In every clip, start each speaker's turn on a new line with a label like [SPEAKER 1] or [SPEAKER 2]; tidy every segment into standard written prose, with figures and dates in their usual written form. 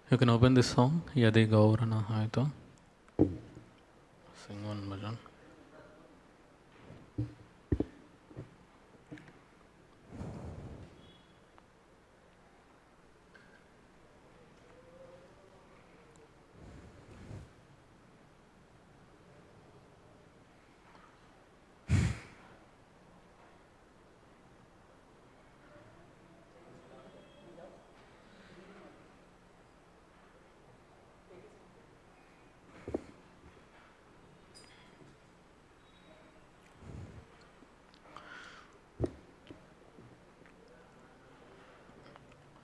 [SPEAKER 1] You can open this song, Yadi Gaur na hai to. Sing one bhajan.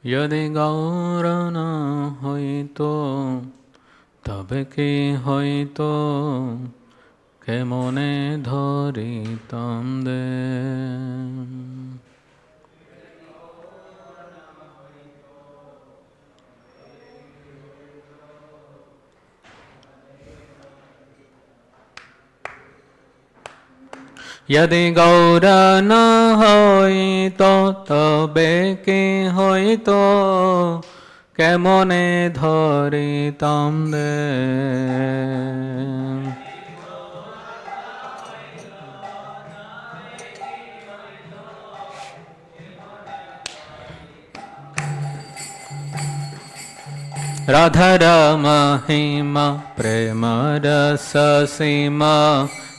[SPEAKER 1] यदि गौर न হইতো তবে কি হইতো কেমনে ধরিতাম দে यदि गौर न হইতো তবে কি হইতো কেমনে ধরিতাম দে রাধার মহিমা প্রেম রস সীমা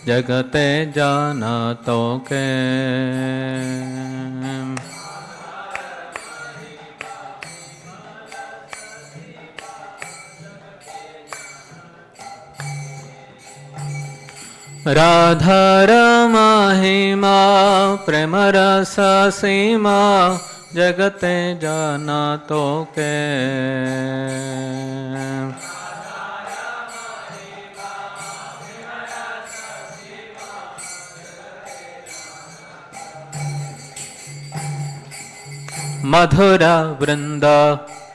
[SPEAKER 1] जगते जाना तो के राधार महिमा प्रेम रस सीमा जगते जाना तो के मधुरा वृंदा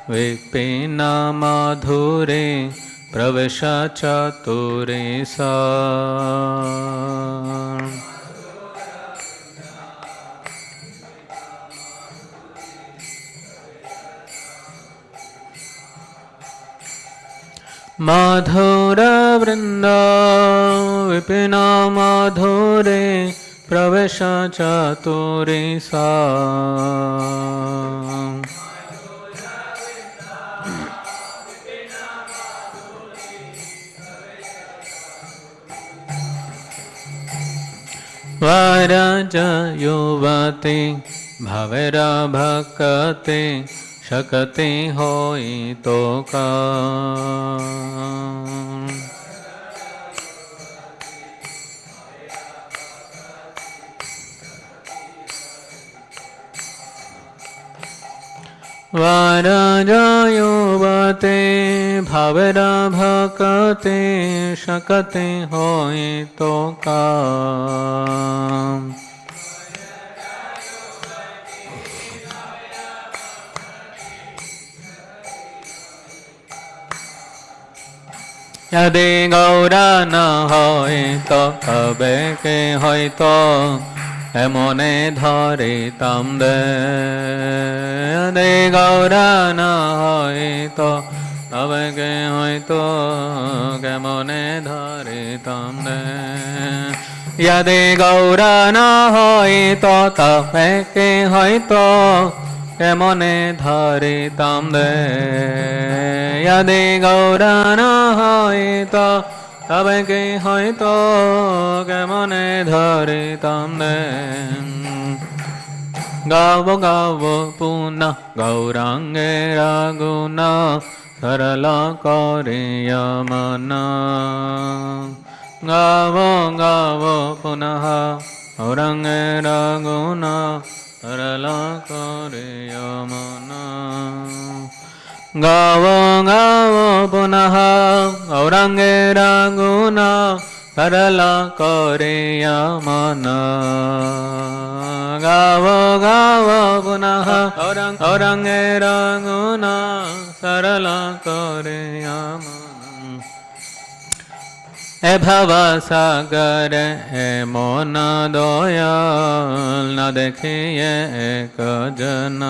[SPEAKER 1] विपिना माधुरे प्रवेश चातुरे सा मधुरा वृंदा विपिना माधुरे प्रवेश चातुरे सा वरज युवती भवेरा भक्ति शकति होई तो का वरजयुवते भवेरा भक्ति शकति होई तो का यदि गौर न होई तो कबे के होई तो এমনে ধরিতাম দে यदि गौर न হইতো তবে কে হইতো কেমনে ধরিতাম দে यदि गौर न হইতো তবে কে হইতো কেমনে ধরিতাম দে यदि गौर न হইতো তবে কি হয়তো কেমনে ধরিতাম দে গাব গাব পুনা গৌরাঙ্গের গুণ সরল করিয়া মন গাব গাব পুনঃ গৌরাঙ্গের গুণ সরল করিয়া মন গাব গাব পুনঃ গৌরাঙ্গের গুণ সরল করিয়া মন গাব গাব পুনঃ গৌরাঙ্গের গুণ সরল করিয়া মন এ ভব সাগর এ মন দয়াল না দেখিয়ে এক জন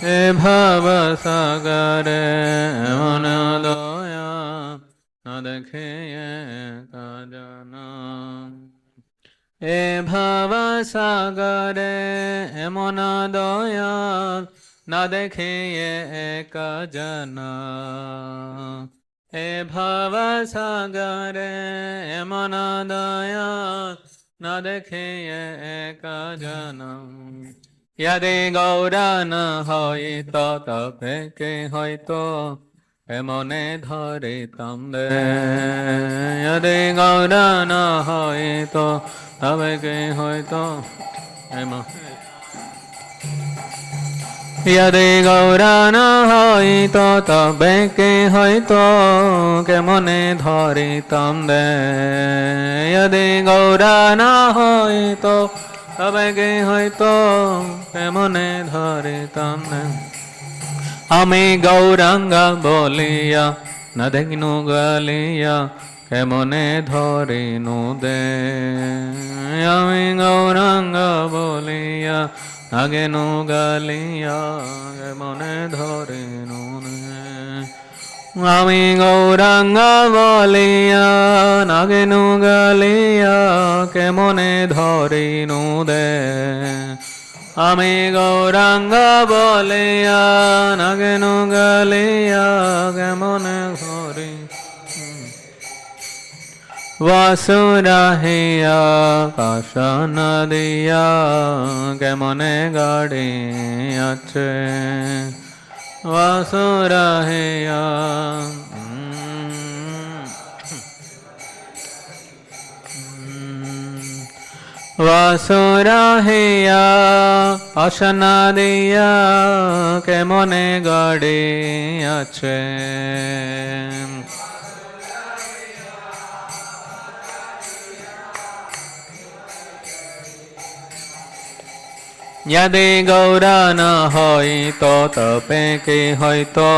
[SPEAKER 1] এ ভব সাগরে এমন দয়া না দেখে কাজনা এ ভব সাগরে এমন দয়া না দেখে কাজনা এ ভব সাগরে এমন দয়া না দেখে কাজনা यदि गौरा न हईत तबे के हयतो एमने धरिताम दे यदि गौरा न हईत तबे के हयतो यदि गौरा न हईत तबे के हयतो केमने धरिताम दे यदि गौरा न हईत তবে কে হয়তো কেমনে ধরিতাম না আমি গৌরাঙ্গ বলিয়া না দেখিনু গালিয়া কেমনে ধরিনু দে আমি গৌরাঙ্গ বলিয়া না গেনু গালিয়া কেমনে ধরিনু আমি গৌরাঙ্গ বলিয়া নাগেনু গালিয়া কেমনে ধরিনু দে আমি গৌরাঙ্গ বলিয়া নাগেনু গালিয়া কেমনে ধরি বাসুরাহিয়া কাশন দিয়া কেমনে গাড়ি আছে वासुराहेया वासुराहेया आशना दिया के मने गाड़ी आछे यदि गौरा न हईत तबे के हयतो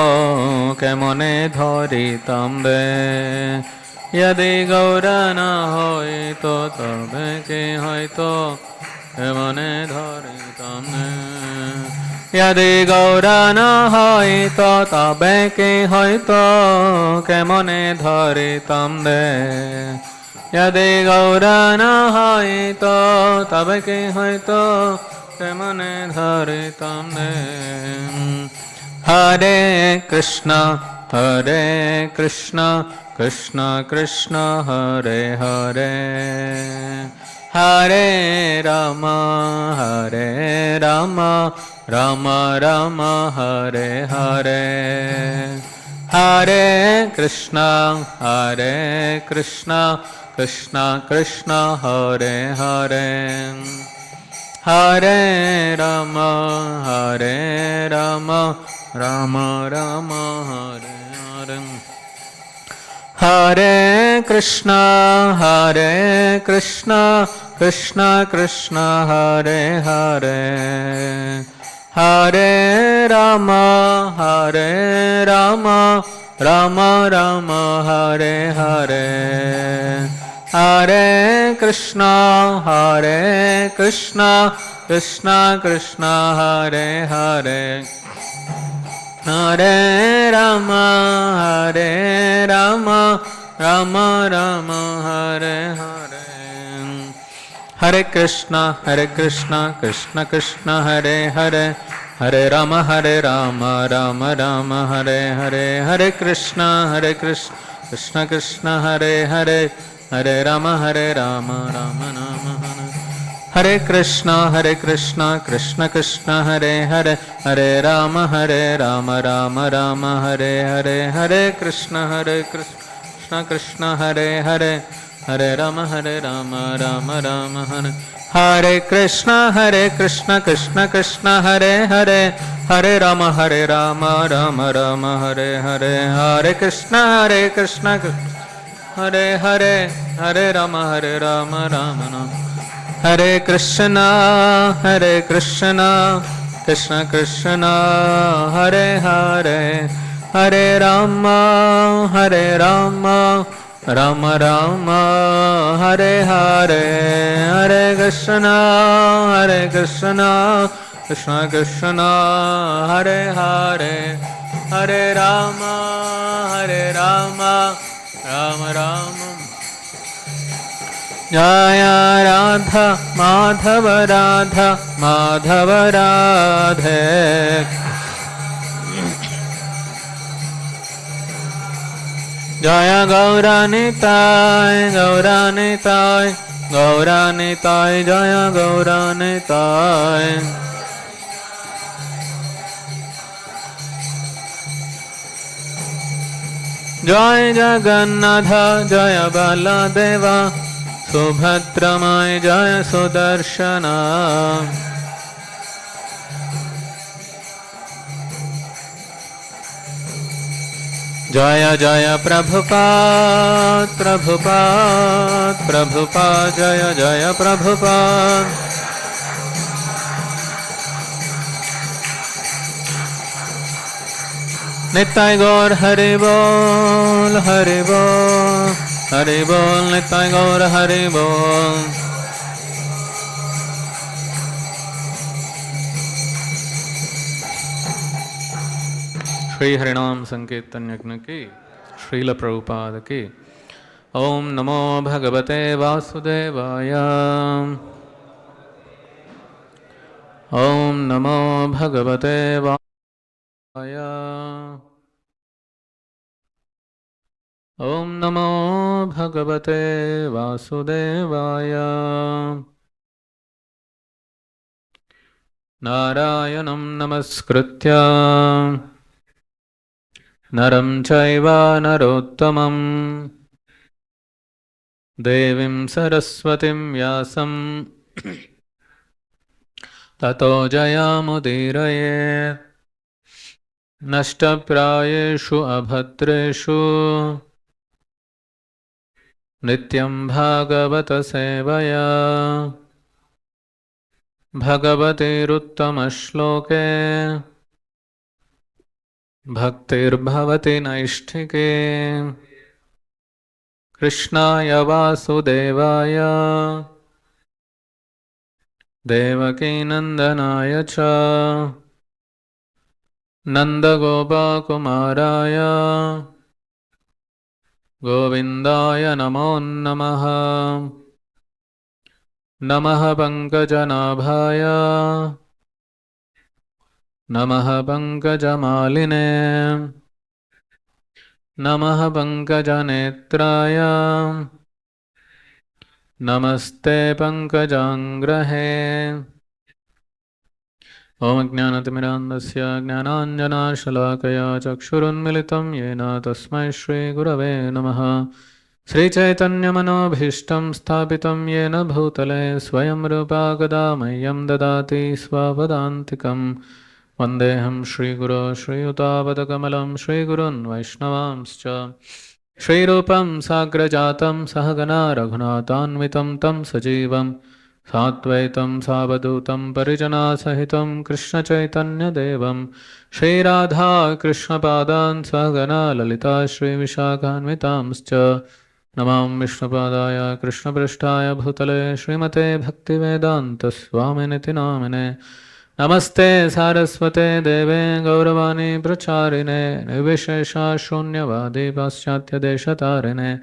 [SPEAKER 1] केमने धरिताम दे यदि गौरा न हईत तबे के हयतो केमने धरिताम दे यदि गौरा न हईत तबे के हयतो केमने धरिताम दे यदि गौरा न हईत तबे के हयतो केमने धरिताम दे हरे कृष्णा कृष्ण कृष्ण हरे हरे हरे राम राम राम हरे हरे हरे कृष्णा कृष्ण कृष्ण हरे हरे हरे राम राम राम हरे हरे हरे कृष्णा कृष्ण कृष्ण हरे हरे हरे राम राम राम हरे हरे हरे कृष्णा कृष्ण कृष्ण हरे हरे हरे राम राम राम हरे हरे हरे कृष्णा कृष्ण कृष्ण हरे हरे हरे राम राम राम हरे हरे हरे कृष्णा कृष्ण कृष्ण हरे हरे हरे राम राम राम हरे कृष्णा कृष्ण कृष्ण हरे हरे हरे राम राम राम हरे हरे हरे कृष्ण कृष्ण हरे हरे हरे राम राम राम हरे कृष्णा कृष्ण कृष्ण हरे हरे हरे राम राम राम हरे हरे हरे कृष्णा हरे हरे हरे राम राम राम हरे Krishna Krishna Krishna Hare Hare Hare Ram Ram Ram Hare Hare Hare Krishna Krishna Krishna Hare Hare Hare Rama Rama Rama Jaya Radha Madhava Radha Madhava Radhe Jaya Gauranitai Gauranitai Gauranitai Jaya Gauranitai Jai Jagannatha Jaya Baladeva Subhadramai Jaya Sudarshana Jaya Jaya Prabhupada Prabhupada Prabhupada Jaya Jaya Prabhupada Nittai Gaur Hari Bol Hari Bol Hari Bol Nittai Gaur Hari Bol Shri हरिनाम संकीर्तन यज्ञ की श्रील प्रभुपाद की ओम नमो भगवते वासुदेवाय ओम नमो भगवते वासुदेवाय ओम नमो भगवते वासुदेवाय नारायणं नमस्कृत्य नरं चैव नरोत्तमं देवीं सरस्वतीं व्यासं ततो जयामुदीरयेत् नष्टप्रायेषु अभद्रेषु नित्यं भागवत सेवया भगवतीरुत्तमश्लोके भक्तिर्भवति नैष्ठिके कृष्णाय वासुदेवाय देवकीनन्दनाय च नन्दगोपकुमाराय गोविन्दाय नमो नमः नमः पङ्कजनाभाय नमः पङ्कजमालिने नमः पङ्कजनेत्राय नमस्ते पङ्कजाङ्ग्रहे ॐ ज्ञानतिमिरान्धस्य ज्ञानाञ्जनशलाकया चक्षुरुन्मिलितं येन तस्मै श्रीगुरवे नमः श्रीचैतन्यमनोभीष्टं स्थापितं येन भूतले स्वयं रूपा कदा मह्यं ददाति स्वपदान्तिकम् वन्देऽहं श्रीगुरो श्रीयुतापदकमलं श्रीगुरुन् वैष्णवांश्च श्रीरूपं साग्रजातं सहगना रघुनाथान्वितं तं सजीवं साद्वैतं सावधूतं परिजनासहितं कृष्णचैतन्यदेवं श्रीराधा कृष्णपादान् सहगना ललिता श्रीविशाखान्वितांश्च नमां विष्णुपादाय कृष्णपृष्ठाय भूतले श्रीमते भक्तिवेदान्तस्वामिनिति नामिने नमस्ते सारस्वते देवे गौरवाणी प्रचारिणे निर्विशेषा शून्यवादी पाश्चात्यदेशतारिणे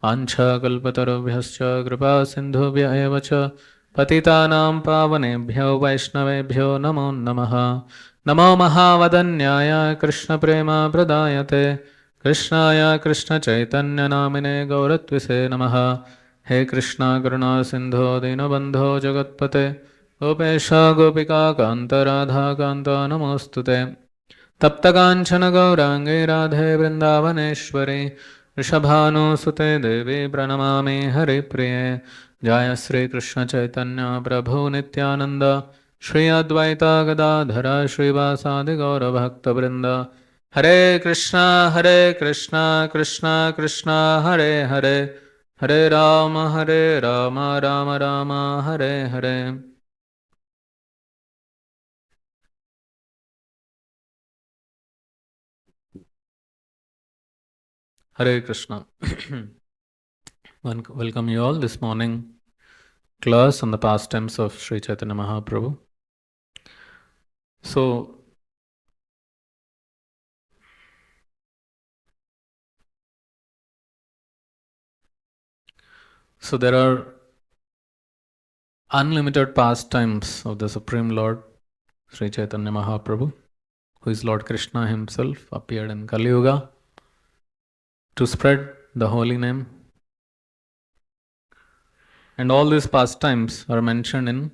[SPEAKER 1] वाञ्छाकल्पतरुभ्यश्च कृपा सिन्धुभ्य एव च पतितानां पावनेभ्यो वैष्णवेभ्यो नमो नमः नमो महावदन्याय कृष्णप्रेमप्रदायते कृष्णाय कृष्णचैतन्यनामिने गौरत्विषे नमः हे कृष्णा करुणा सिन्धो दीनबन्धो जगत्पते गोपेश गोपिका कान्त राधा कान्त नमोऽस्तुते तप्तकाञ्चन गौराङ्गे राधे वृन्दावनेश्वरी वृषभानुसुते देवी प्रणमामि हरिप्रिये जय श्रीकृष्ण चैतन्य प्रभु नित्यानन्द श्री अद्वैत गदाधर श्रीवासादि गौरभक्तवृन्द हरे Krishna Krishna Krishna Hare Hare Hare Ram Ram Ram Hare Hare Hare Krishna. Welcome you all this morning class on the pastimes of Sri Chaitanya Mahaprabhu. So there are unlimited pastimes of the Supreme Lord, Śrī Caitanya-Mahaprabhu, who is Lord Krishna himself, appeared in Kali Yuga to spread the holy name. And all these pastimes are mentioned in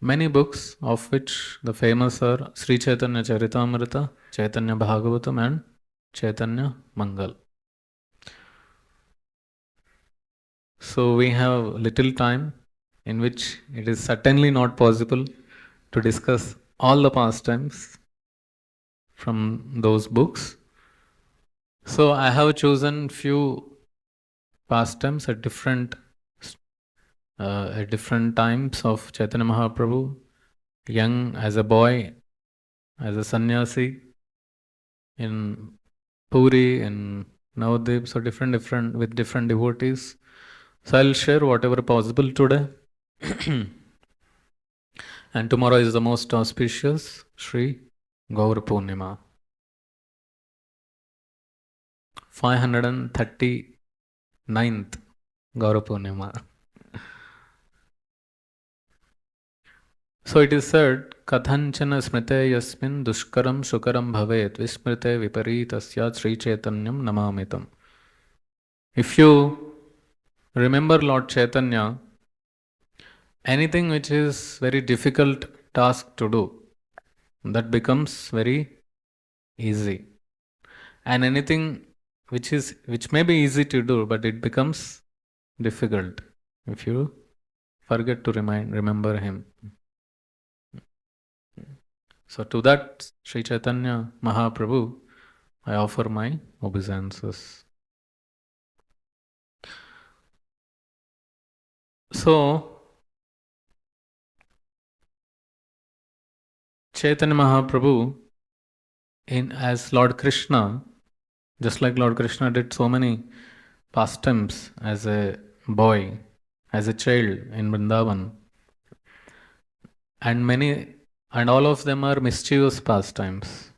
[SPEAKER 1] many books, of which the famous are Śrī Caitanya-Caritāmṛta, Chaitanya Bhagavatam and Chaitanya Mangal. So we have little time, in which it is certainly not possible to discuss all the pastimes from those books. So I have chosen few pastimes at different times of Chaitanya Mahaprabhu, young as a boy, as a sannyasi, in Puri, in Navadvip, so different with different devotees. So I'll share whatever possible today. And tomorrow is the most auspicious Shri Gaur Purnima. 539th Gaur Purnima. So it is said, Kathanchana smrite yasmin dushkaram sukaram bhavet vismrite viparitasya Śrī Caitanyam namamitam. If you remember Lord Chaitanya, anything which is very difficult task to do, that becomes very easy. And anything which may be easy to do, but it becomes difficult if you forget to remember him. So to that Śrī Caitanya Mahaprabhu, I offer my obeisances. So Chaitanya Mahaprabhu, as Lord Krishna, just like Lord Krishna did so many pastimes as a boy, as a child in Vrindavan, and all of them are mischievous pastimes,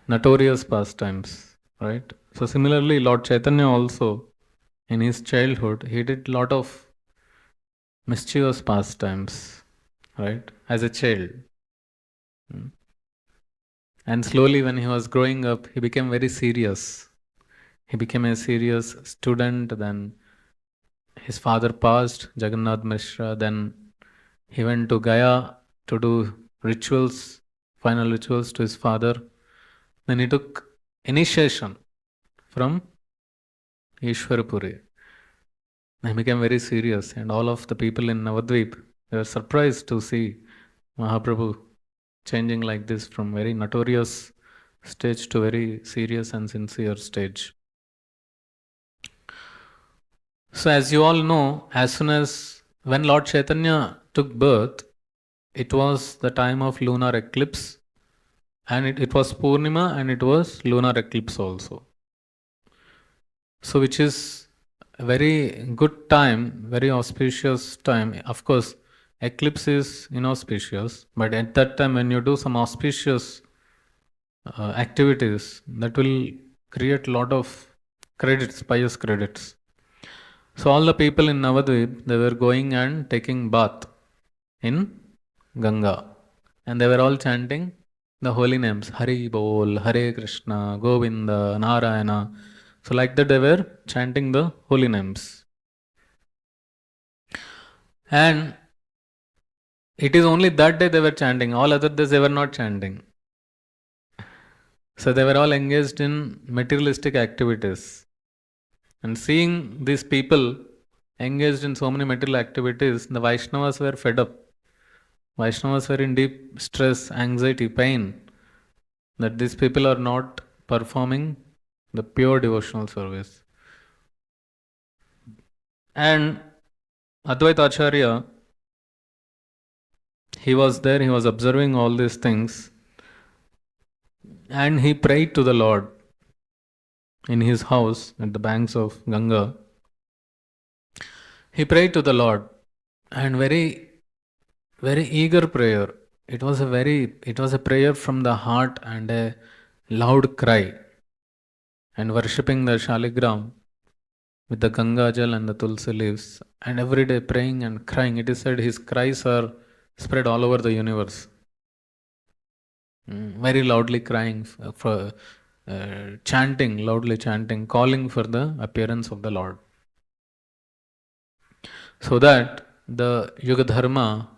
[SPEAKER 1] notorious pastimes, right? So similarly, Lord Chaitanya also, in his childhood, he did a lot of mischievous pastimes, right, as a child. And slowly, when he was growing up, he became very serious. He became a serious student. Then his father passed, Jagannath Mishra. Then he went to Gaya to do rituals, final rituals to his father. Then he took initiation from Ishwarpuri. He became very serious, and all of the people in Navadvip, they were surprised to see Mahaprabhu changing like this from very notorious stage to very serious and sincere stage. So as you all know, as soon as when Lord Chaitanya took birth, it was the time of lunar eclipse, and it was Purnima, and it was lunar eclipse also. So which is a very good time, very auspicious time. Of course, eclipse is inauspicious, but at that time when you do some auspicious activities, that will create a lot of credits, pious credits. So all the people in Navadvip, they were going and taking bath in Ganga, and they were all chanting the holy names, Hari Bol, Hare Krishna, Govinda, Narayana. So like that they were chanting the holy names. And it is only that day they were chanting, all other days they were not chanting. So they were all engaged in materialistic activities. And seeing these people engaged in so many material activities, the Vaishnavas were fed up. Vaishnavas were in deep stress, anxiety, pain, that these people are not performing the pure devotional service. And Advaita Acharya, he was there, he was observing all these things, and he prayed to the Lord in his house at the banks of Ganga. He prayed to the Lord, and very, very eager prayer. It was a prayer from the heart and a loud cry. And worshipping the Shaligram with the Ganga Jal and the Tulsi leaves, and every day praying and crying. It is said his cries are spread all over the universe. Very loudly crying, chanting, loudly chanting, calling for the appearance of the Lord. So that the Yuga Dharma,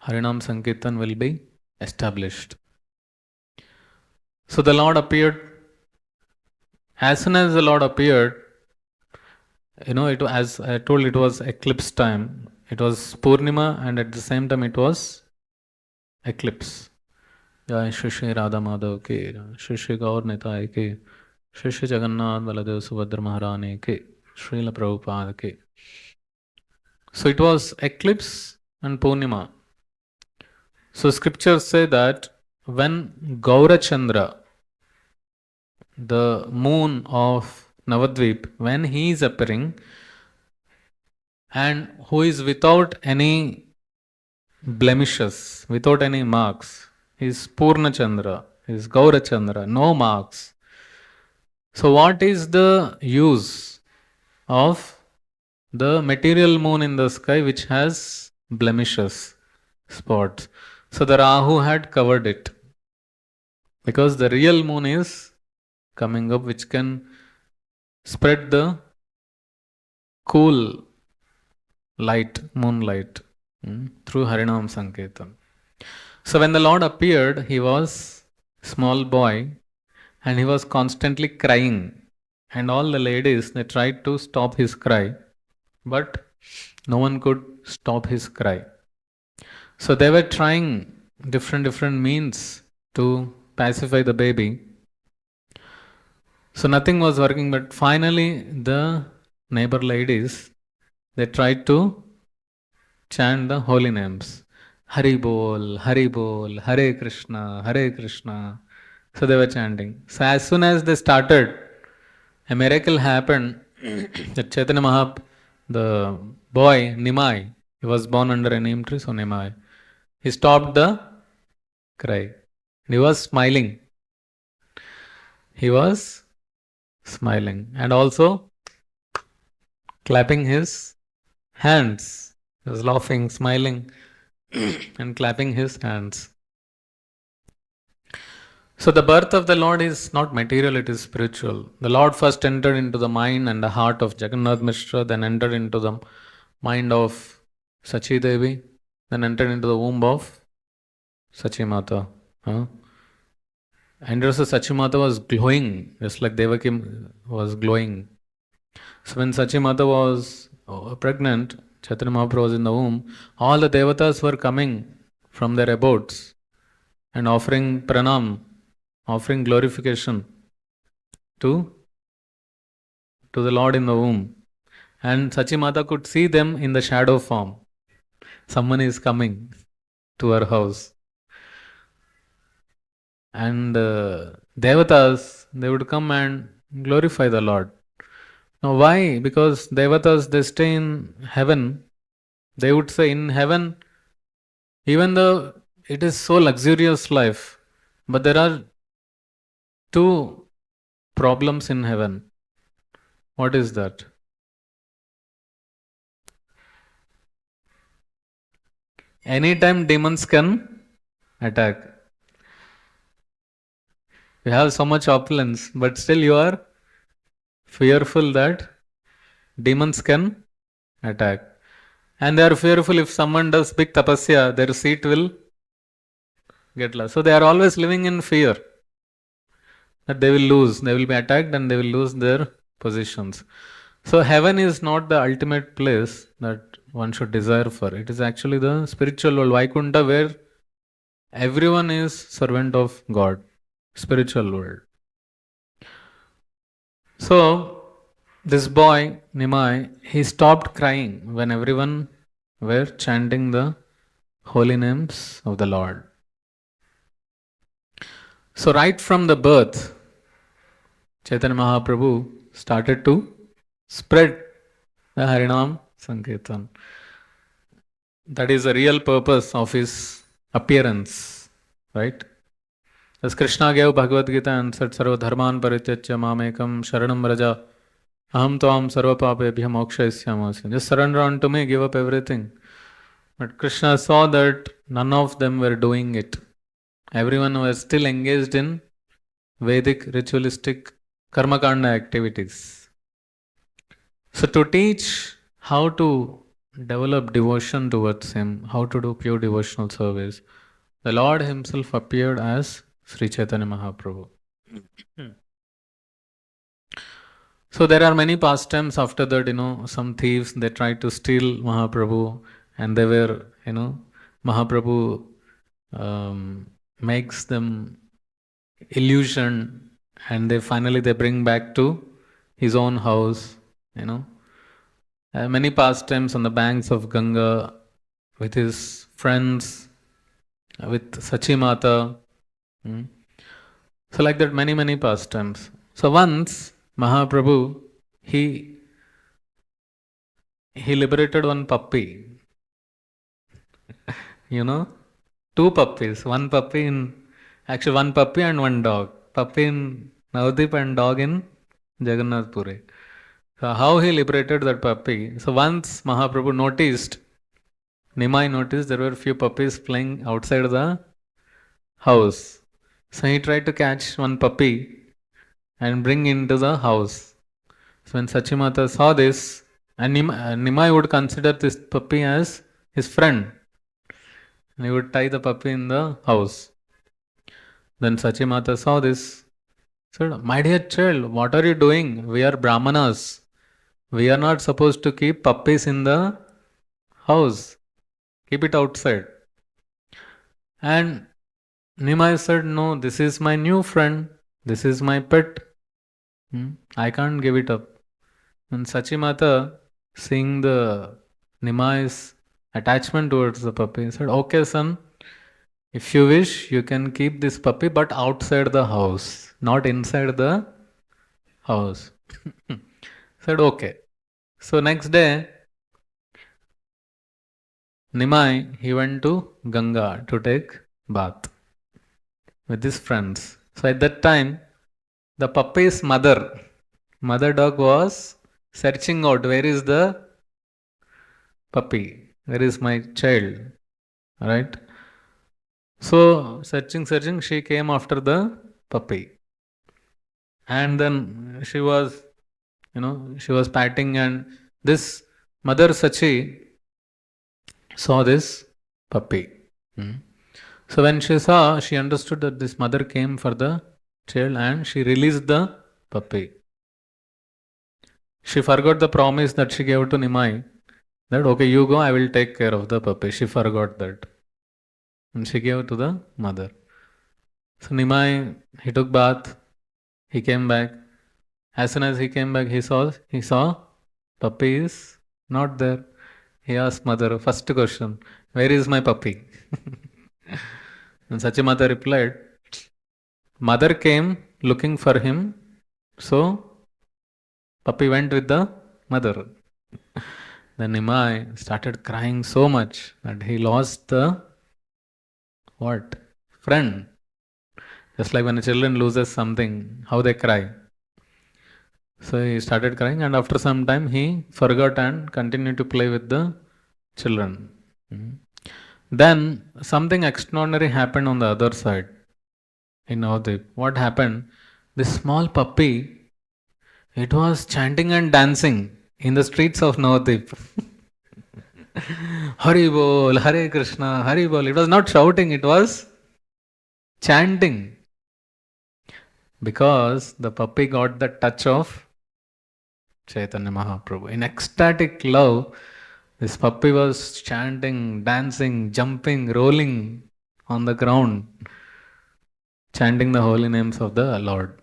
[SPEAKER 1] Harinam Sankirtan, will be established. So the Lord appeared. As soon as the Lord appeared, as I told, it was eclipse time. It was Purnima, and at the same time it was eclipse. Jai Shri Radha Madhav ki, Shri Gaur Nitai ki, Shri Jagannath Baladev Subhadra Maharani ki, Srila Prabhupada ki. So it was eclipse and Purnima. So scriptures say that when Gaurachandra, the moon of Navadvip, when he is appearing and who is without any blemishes, without any marks, is Purnachandra, is Gaurachandra, no marks. So what is the use of the material moon in the sky which has blemishes, spots? So the Rahu had covered it, because the real moon is coming up, which can spread the cool light, moonlight, through Harinam Sankirtan. So when the Lord appeared, he was small boy and he was constantly crying. And all the ladies, they tried to stop his cry, but no one could stop his cry. So they were trying different means to pacify the baby. So nothing was working, but finally the neighbor ladies, they tried to chant the holy names. Hari Bol, Hare Krishna, Hare Krishna. So they were chanting. So as soon as they started, a miracle happened. That Chaitanya Mahaprabhu, the boy Nimai, he was born under a neem tree, so Nimai, he stopped the cry. He was smiling. He was smiling and also clapping his hands. He was laughing, smiling, and clapping his hands. So the birth of the Lord is not material, it is spiritual. The Lord first entered into the mind and the heart of Jagannath Mishra, then entered into the mind of Sachi Devi, then entered into the womb of Sachi Mata. And also Sachi Mata was glowing, just like Devaki was glowing. So when Sachi Mata was pregnant, Chaitanya Mahaprabhu was in the womb, all the devatas were coming from their abodes and offering pranam, offering glorification to the Lord in the womb. And Sachi Mata could see them in the shadow form. Someone is coming to her house. And devatas, they would come and glorify the Lord. Now why? Because devatas, they stay in heaven. They would say in heaven, even though it is so luxurious life, but there are two problems in heaven. What is that? Anytime demons can attack. You have so much opulence, but still you are fearful that demons can attack. And they are fearful if someone does big tapasya, their seat will get lost. So they are always living in fear that they will lose, they will be attacked and they will lose their positions. So heaven is not the ultimate place that one should desire for. It is actually the spiritual world, Vaikunta, where everyone is servant of God, spiritual world. So this boy, Nimai, he stopped crying when everyone were chanting the holy names of the Lord. So right from the birth, Chaitanya Mahaprabhu started to spread the Harinam Sankirtan. That is the real purpose of his appearance, right? As Krishna gave Bhagavad Gita and said, Sarva dharman parityajya mamekam sharanam vraja aham tvam sarva papebhyo mokshayishyamasi. Just surrender unto me, give up everything. But Krishna saw that none of them were doing it. Everyone was still engaged in Vedic ritualistic karmakanda activities. So to teach how to develop devotion towards him, how to do pure devotional service, the Lord himself appeared as Śrī Caitanya-Mahaprabhu. So there are many pastimes after that, some thieves, they tried to steal Mahaprabhu, and they were, Mahaprabhu makes them illusion, and they bring back to his own house, many pastimes on the banks of Ganga with his friends, with Sachi Mata. So like that, many pastimes. So once Mahaprabhu, he liberated one puppy. Two puppies. One puppy and one dog. Puppy in Navadip and dog in Jagannath Puri. So how he liberated that puppy? So once Mahaprabhu Nimai noticed there were few puppies playing outside the house. So he tried to catch one puppy and bring into the house. So when Sachimata saw this, and Nimai would consider this puppy as his friend, and he would tie the puppy in the house. Then Sachimata saw this, said, "My dear child, what are you doing? We are Brahmanas. We are not supposed to keep puppies in the house. Keep it outside." And Nimai said, "No, this is my new friend. This is my pet. I can't give it up." And Sachimata, seeing the Nimai's attachment towards the puppy, said, "Okay, son, if you wish, you can keep this puppy, but outside the house, not inside the house." Said, "Okay." So next day, Nimai, he went to Ganga to take bath with his friends. So at that time, the puppy's mother dog was searching out, where is the puppy? Where is my child? Right? So searching, she came after the puppy. And then she was patting, and this mother Sachi saw this puppy. So when she saw, she understood that this mother came for the child, and she released the puppy. She forgot the promise that she gave to Nimai, that okay, you go, I will take care of the puppy. She forgot that. And she gave to the mother. So Nimai, he took bath, he came back. As soon as he came back, he saw puppy is not there. He asked mother, first question, "Where is my puppy?" And Sachimata replied, "Mother came looking for him, so puppy went with the mother." Then Nimai started crying so much that he lost the friend. Just like when a children loses something, how they cry. So he started crying, and after some time he forgot and continued to play with the children. Then something extraordinary happened on the other side in Navadip. What happened? This small puppy, it was chanting and dancing in the streets of Navadip. Hari Bol, Hare Krishna, Hari Bol. It was not shouting, it was chanting. Because the puppy got the touch of Chaitanya Mahaprabhu. In ecstatic love, this puppy was chanting, dancing, jumping, rolling on the ground, chanting the holy names of the Lord.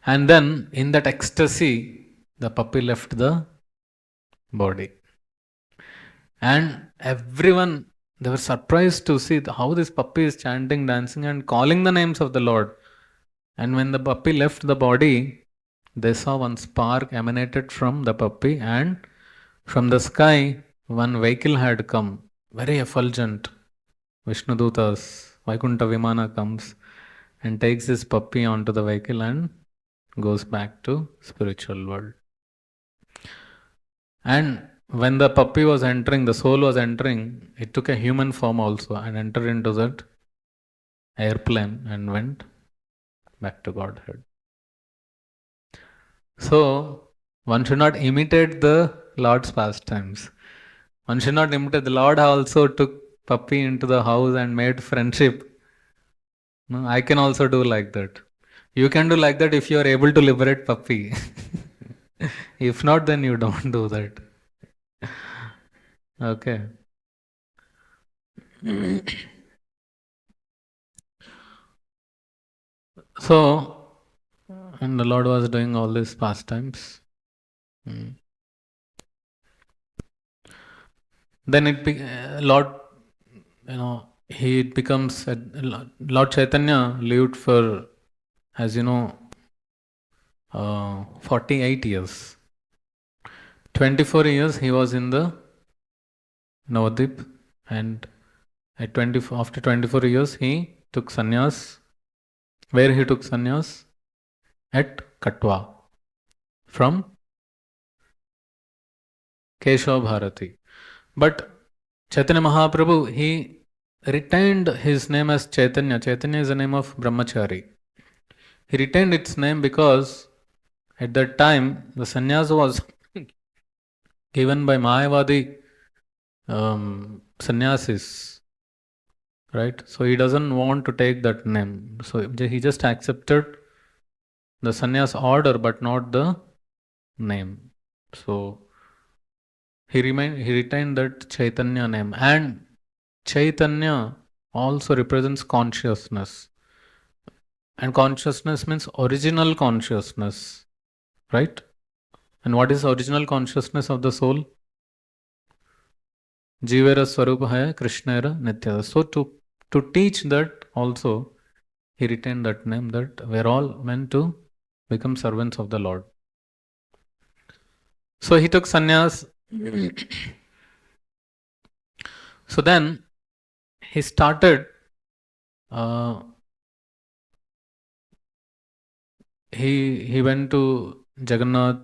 [SPEAKER 1] And then, in that ecstasy, the puppy left the body. And everyone, they were surprised to see how this puppy is chanting, dancing, and calling the names of the Lord. And when the puppy left the body, they saw one spark emanated from the puppy, and from the sky, one vehicle had come, very effulgent. Vishnudutas, Vaikuntha Vimana comes and takes this puppy onto the vehicle and goes back to spiritual world. And when the puppy was entering, the soul was entering, it took a human form also and entered into that airplane and went back to Godhead. So, one should not imitate the Lord's pastimes. One should not imitate. The Lord also took puppy into the house and made friendship. No, I can also do like that. You can do like that if you are able to liberate puppy. If not, then you don't do that. Okay. So, and the Lord was doing all these pastimes. Then Lord, he becomes, Lord Chaitanya lived for, as you know, 48 years. 24 years he was in the Navadvip, and after 24 years he took sannyas. Where he took sannyas? At Katwa, from Keshav Bharati. But Chaitanya Mahaprabhu, he retained his name as Chaitanya. Chaitanya is the name of Brahmachari. He retained its name because at that time the sannyas was given by Mayavadi sannyasis. Right? So he doesn't want to take that name. So he just accepted the sannyas order but not the name. So he retained that Chaitanya name. And Chaitanya also represents consciousness. And consciousness means original consciousness. Right? And what is original consciousness of the soul? Jivera Swarupa hai Krishnera Nityada. So to teach that also, he retained that name, that we are all meant to become servants of the Lord. So he took sannyas. So then he started, he went to Jagannath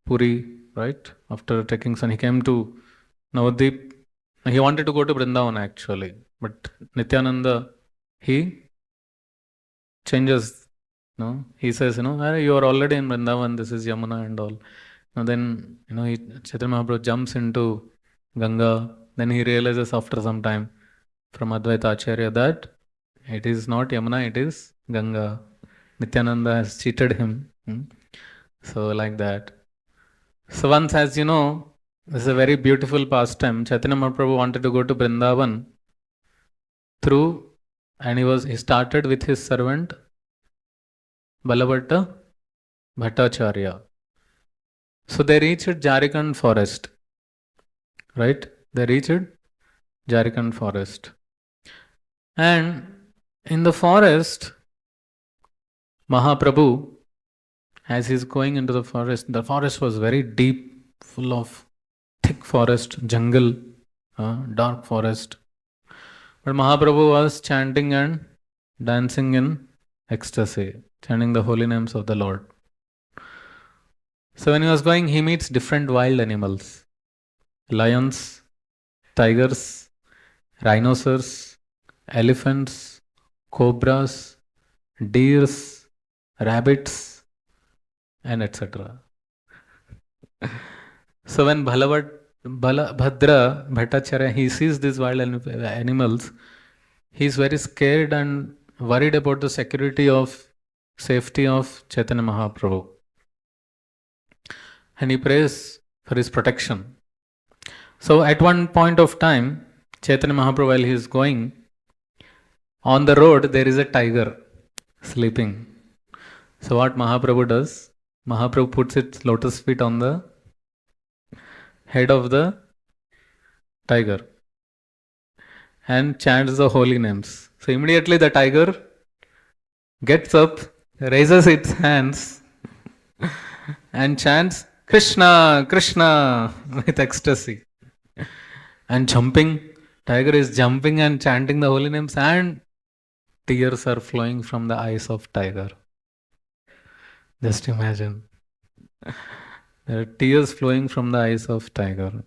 [SPEAKER 1] Puri, right? After taking he came to Navadvip. He wanted to go to Vrindavan actually, but Nityananda, he changes. He says, you are already in Vrindavan, this is Yamuna and all. And then, Chaitanya Mahaprabhu jumps into Ganga. Then he realizes after some time from Advaita Acharya that it is not Yamuna, it is Ganga. Nityananda has cheated him. So like that. So once, as you know, this is a very beautiful pastime. Chaitanya Mahaprabhu wanted to go to Vrindavan and he started with his servant Balabhatta Bhattacharya. So they reached Jharkhand forest. Right? They reached Jharkhand forest. And in the forest, Mahaprabhu, as he's going into the forest was very deep, full of thick forest, jungle, dark forest. But Mahaprabhu was chanting and dancing in ecstasy, chanting the holy names of the Lord. So when he was going, he meets different wild animals. Lions, tigers, rhinoceros, elephants, cobras, deers, rabbits, and etc. So when Bhadra Bhattacharya, he sees these wild animals, he is very scared and worried about the safety of Chaitanya Mahaprabhu. And he prays for his protection. So at one point of time, Chaitanya Mahaprabhu, while he is going, on the road there is a tiger sleeping. So what Mahaprabhu does? Mahaprabhu puts its lotus feet on the head of the tiger and chants the holy names. So immediately the tiger gets up, raises its hands and chants Krishna, Krishna with ecstasy. and jumping. Tiger is jumping and chanting the holy names, and tears are flowing from the eyes of tiger. Just imagine. There are tears flowing from the eyes of tiger.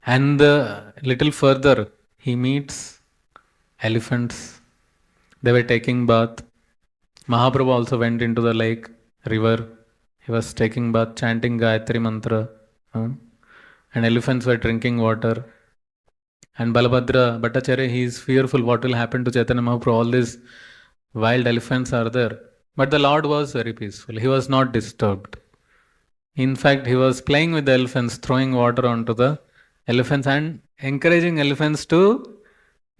[SPEAKER 1] And little further, he meets elephants. They were taking bath. Mahaprabhu also went into the lake, river. He was taking bath, chanting Gayatri Mantra. And elephants were drinking water. And Balabhadra Bhattacharya, he is fearful what will happen to Chaitanya Mahaprabhu. All these wild elephants are there. But the Lord was very peaceful. He was not disturbed. In fact, he was playing with the elephants, throwing water onto the elephants and encouraging elephants to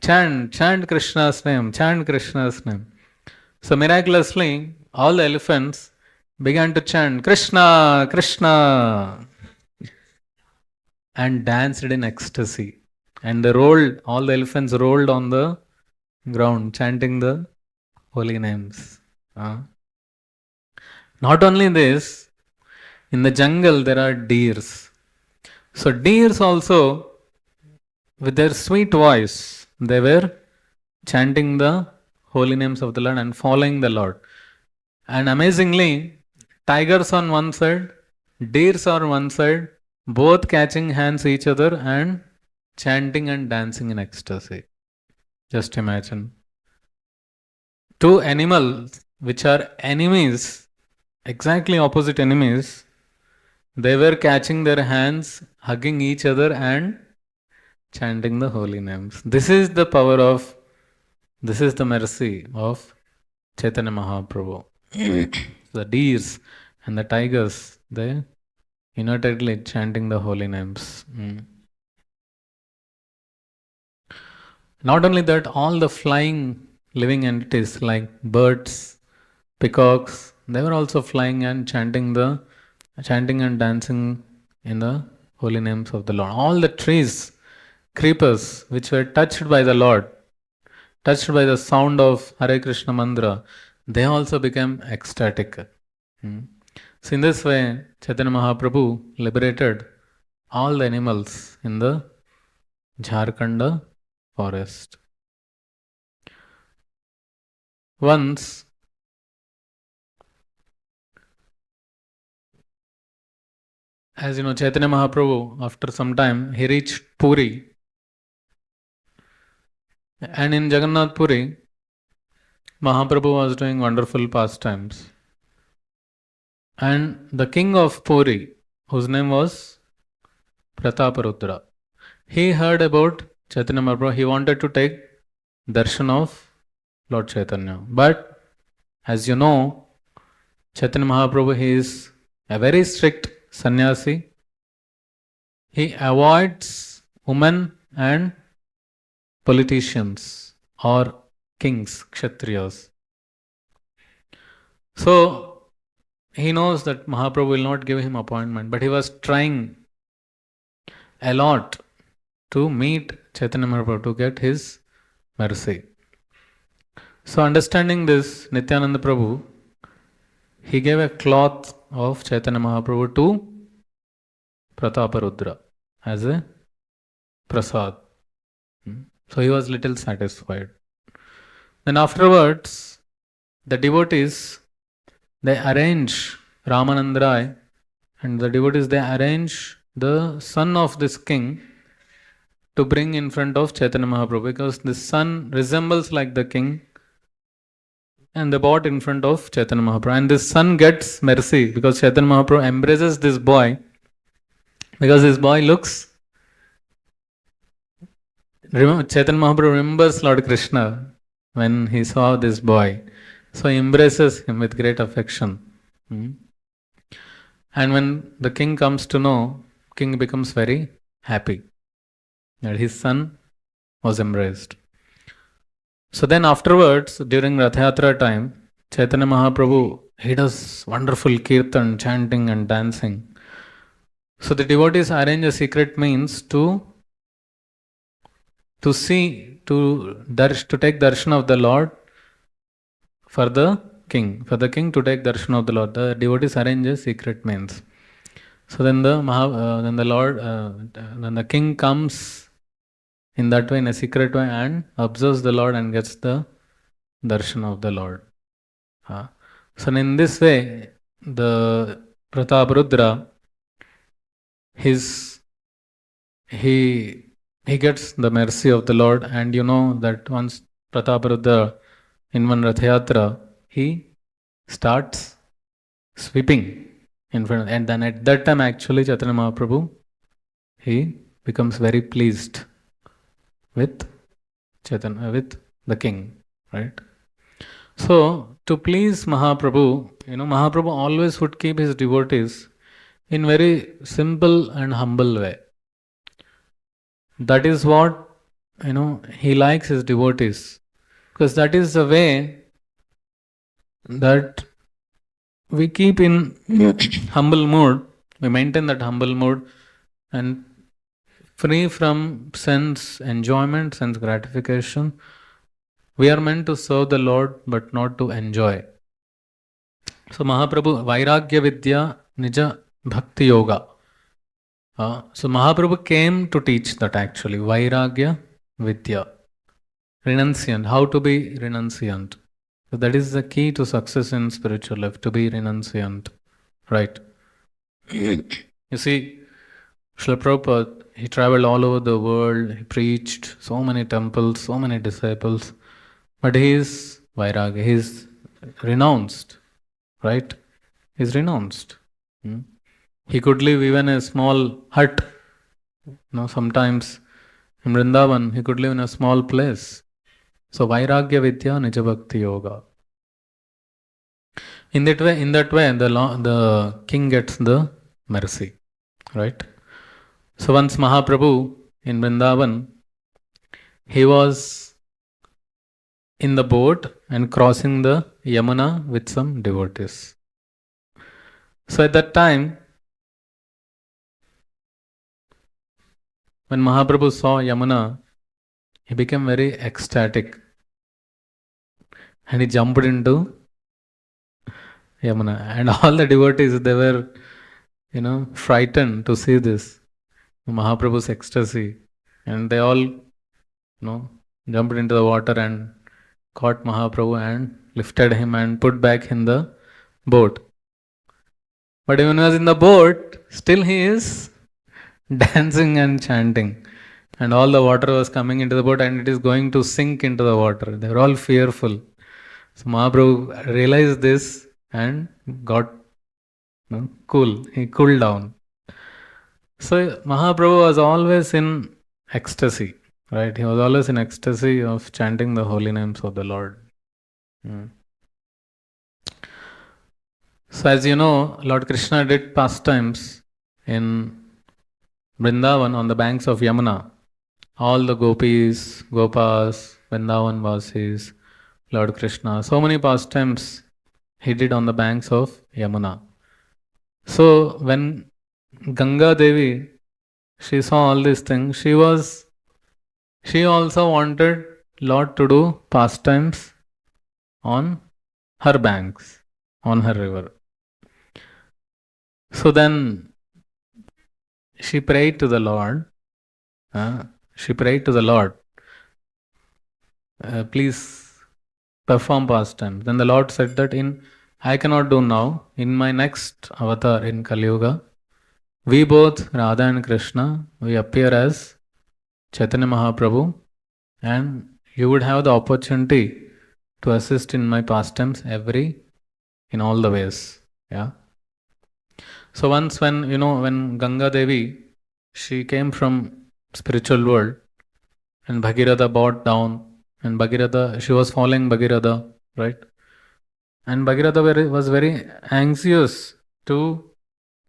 [SPEAKER 1] chant Krishna's name, chant Krishna's name. So miraculously, all the elephants began to chant Krishna, Krishna, and danced in ecstasy. And they rolled, all the elephants rolled on the ground, chanting the holy names. Not only this, in the jungle there are deers. So deers also, with their sweet voice, they were chanting the holy names of the Lord and following the Lord. And amazingly, tigers on one side, deers on one side, both catching hands each other and chanting and dancing in ecstasy. Just imagine. Two animals which are enemies, exactly opposite enemies, they were catching their hands, hugging each other and chanting the holy names. This is the power of, this is the mercy of Chaitanya Mahaprabhu. The deers and the tigers, they unitedly chanting the holy names. Not only that, all the flying living entities like birds, peacocks, they were also flying and chanting and dancing in the holy names of the Lord. All the trees, creepers, which were touched by the Lord, touched by the sound of Hare Krishna mantra, they also became ecstatic. So in this way, Chaitanya Mahaprabhu liberated all the animals in the Jharkhand forest. Once, as you know, Chaitanya Mahaprabhu, after some time, he reached Puri. And in Jagannath Puri, Mahaprabhu was doing wonderful pastimes. And the king of Puri, whose name was Prataparudra, he heard about Chaitanya Mahaprabhu. He wanted to take darshan of Lord Chaitanya. But as you know, Chaitanya Mahaprabhu, he is a very strict sannyasi. He avoids women and politicians or kings, kshatriyas. So he knows that Mahaprabhu will not give him appointment, but he was trying a lot to meet Chaitanya Mahaprabhu to get his mercy. So understanding this, Nityananda Prabhu, he gave a cloth of Chaitanya Mahaprabhu to Prataparudra as a prasad. So he was little satisfied. Then afterwards, the devotees, they arrange Ramananda Rai, and the devotees, they arrange the son of this king to bring in front of Chaitanya Mahaprabhu, because this son resembles like the king, and they brought in front of Chaitanya Mahaprabhu. And this son gets mercy because Chaitanya Mahaprabhu embraces this boy, because this boy looks, Chaitanya Mahaprabhu remembers Lord Krishna when he saw this boy. So he embraces him with great affection. And when the king comes to know, king becomes very happy that his son was embraced. So then afterwards, during Rath Yatra time, Chaitanya Mahaprabhu, he does wonderful kirtan, chanting and dancing. So the devotees arrange a secret means to take darshan of the Lord for the king to take darshan of the Lord. The devotees arrange a secret means. So then then the Lord, then the king comes in that way, in a secret way, and observes the Lord and gets the darshan of the Lord. So in this way, the Prataparudra, he gets the mercy of the Lord, and you know that once Prataparudra in one Rathayatra, he starts sweeping in front, and then at that time actually Chaitanya Mahaprabhu, he becomes very pleased with Chaitanya, with the king, right? So to please Mahaprabhu, Mahaprabhu always would keep his devotees in very simple and humble way. That is what, he likes his devotees, because that is the way that we keep in humble mood, we maintain that humble mood and free from sense enjoyment, sense gratification. We are meant to serve the Lord but not to enjoy. So Mahaprabhu, Vairagya Vidya Nija Bhakti Yoga. So Mahaprabhu came to teach that actually, Vairagya Vidya. Renunciant, how to be renunciant. So that is the key to success in spiritual life, to be renunciant. Right? You see, Srila Prabhupada, he traveled all over the world, he preached so many temples, so many disciples, but he is Vairagya, he is renounced. Right? He is renounced. He could live even a small hut. Sometimes in Vrindavan, he could live in a small place. So Vairagya Vidya Nija Bhakti Yoga. In that way, the king gets the mercy, right? So once Mahaprabhu in Vrindavan, he was in the boat and crossing the Yamuna with some devotees. So at that time, when Mahaprabhu saw Yamuna, he became very ecstatic and he jumped into Yamuna. And all the devotees, they were, frightened to see this, Mahaprabhu's ecstasy. And they all, jumped into the water and caught Mahaprabhu and lifted him and put back in the boat. But when he was in the boat, still he is dancing and chanting. And all the water was coming into the boat and it is going to sink into the water. They were all fearful. So Mahaprabhu realized this and got cool. He cooled down. So Mahaprabhu was always in ecstasy, right? He was always in ecstasy of chanting the holy names of the Lord. So as you know, Lord Krishna did pastimes in Vrindavan on the banks of Yamuna. All the gopis, gopas, Vrindavan Vasis, Lord Krishna, so many pastimes he did on the banks of Yamuna. So when Ganga Devi, she saw all these things, she also wanted Lord to do pastimes on her banks, on her river. So then she prayed to the Lord. Please perform pastimes. Then the Lord said that I cannot do now. In my next avatar in Kali Yuga, we both, Radha and Krishna, we appear as Chaitanya Mahaprabhu, and you would have the opportunity to assist in my pastimes in all the ways. Yeah. So once when Ganga Devi, she came from spiritual world, and Bhagirath bowed down, and she was following Bhagirath, right? And Bhagirath was very anxious to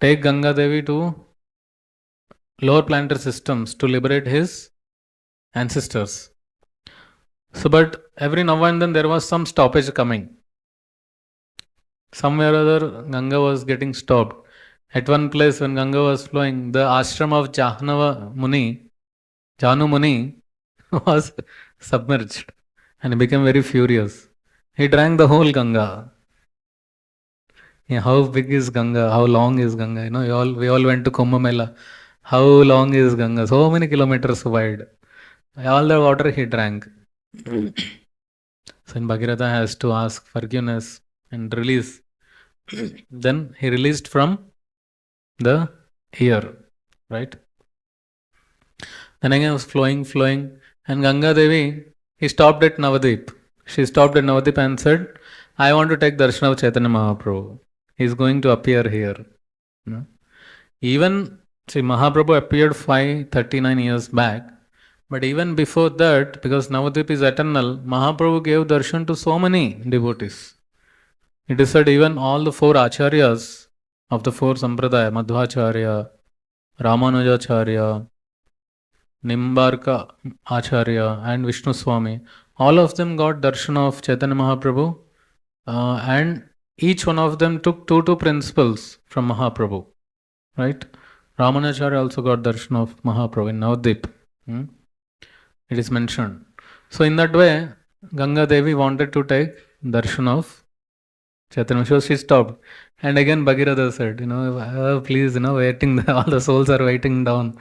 [SPEAKER 1] take Ganga Devi to lower planetary systems to liberate his ancestors. So, but every now and then there was some stoppage coming. Somewhere or other, Ganga was getting stopped. At one place, when Ganga was flowing, the ashram of Jahnu Muni, was submerged, and he became very furious. He drank the whole Ganga. Yeah, how big is Ganga? How long is Ganga? We all went to Kumbh Mela. How long is Ganga? So many kilometers wide. All the water he drank. So Bhagirath has to ask forgiveness and release. Then he released from the ear, right? Then again was flowing, and Ganga Devi, he stopped at Navadvip. She stopped at Navadvip and said, I want to take darshan of Chaitanya Mahaprabhu. He is going to appear here. Even, see, Mahaprabhu appeared 539 years back, but even before that, because Navadvip is eternal, Mahaprabhu gave darshan to so many devotees. It is said even all the four acharyas of the four sampradaya, Madhvacharya, Ramanujacharya, Nimbarka Acharya, and Vishnu Swami, all of them got darshan of Chaitanya Mahaprabhu, and each one of them took two principles from Mahaprabhu, right? Ramanujacharya also got darshan of Mahaprabhu in Navadvip. It is mentioned. So in that way, Ganga Devi wanted to take darshan of Chaitanya. So she stopped. And again Bhagirath said, please, waiting, all the souls are waiting down.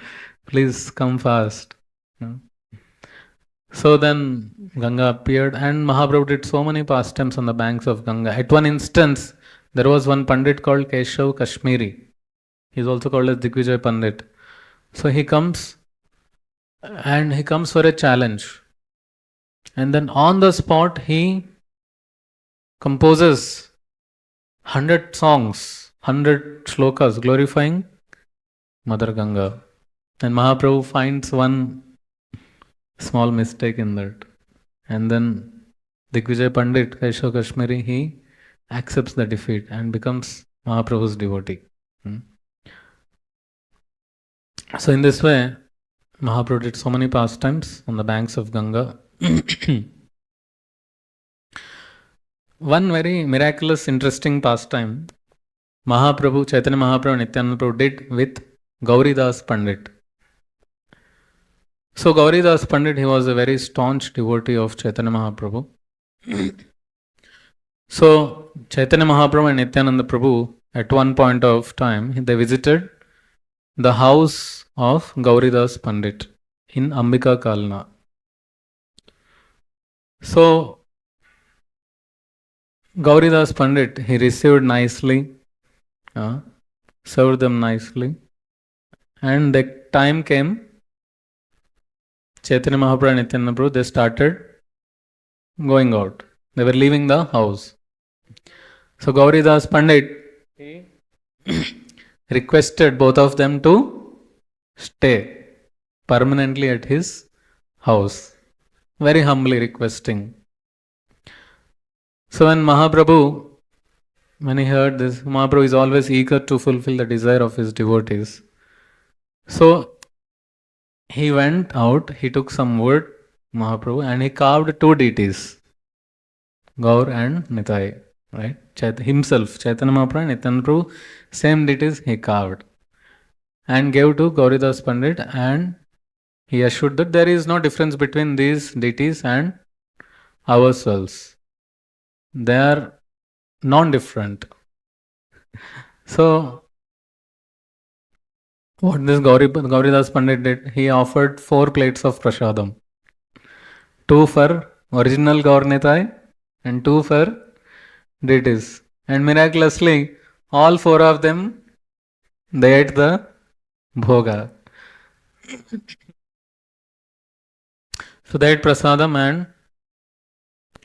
[SPEAKER 1] Please come fast. So then Ganga appeared, and Mahaprabhu did so many pastimes on the banks of Ganga. At one instance, there was one Pandit called Keshav Kashmiri. He is also called as Digvijay Pandit. So he comes, and he comes for a challenge. And then on the spot, he composes 100 songs, 100 shlokas glorifying Mother Ganga. And Mahaprabhu finds one small mistake in that. And then Digvijay Pandit, Keshav Kashmiri, he accepts the defeat and becomes Mahaprabhu's devotee. So in this way, Mahaprabhu did so many pastimes on the banks of Ganga. One very miraculous, interesting pastime Chaitanya Mahaprabhu and Nityananda Prabhu did with Gauridas Pandit. So Gauridas Pandit, he was a very staunch devotee of Chaitanya Mahaprabhu. So Chaitanya Mahaprabhu and Nityananda Prabhu, at one point of time, they visited the house of Gauridas Pandit in Ambika Kalna. So Gauridas Pandit, he received nicely, served them nicely, and the time came, Chaitanya Mahaprabhu and Nityananda Prabhu, they started going out. They were leaving the house. So Gauridas Pandit, he requested both of them to stay permanently at his house. Very humbly requesting. So when Mahaprabhu, when he heard this, Mahaprabhu is always eager to fulfill the desire of his devotees. So he went out, he took some wood, Mahaprabhu, and he carved two deities, Gaur and Nitai, right? Himself, Chaitanya Mahaprabhu and Nityananda Prabhu, same deities he carved and gave to Gauridas Pandit, and he assured that there is no difference between these deities and ourselves. They are non-different. So, what this Gauridas Pandit did, he offered 4 plates of prasadam. 2 for original Gaur Nitai and 2 for deities. And miraculously, all 4 of them, they ate the bhoga. So they ate prasadam and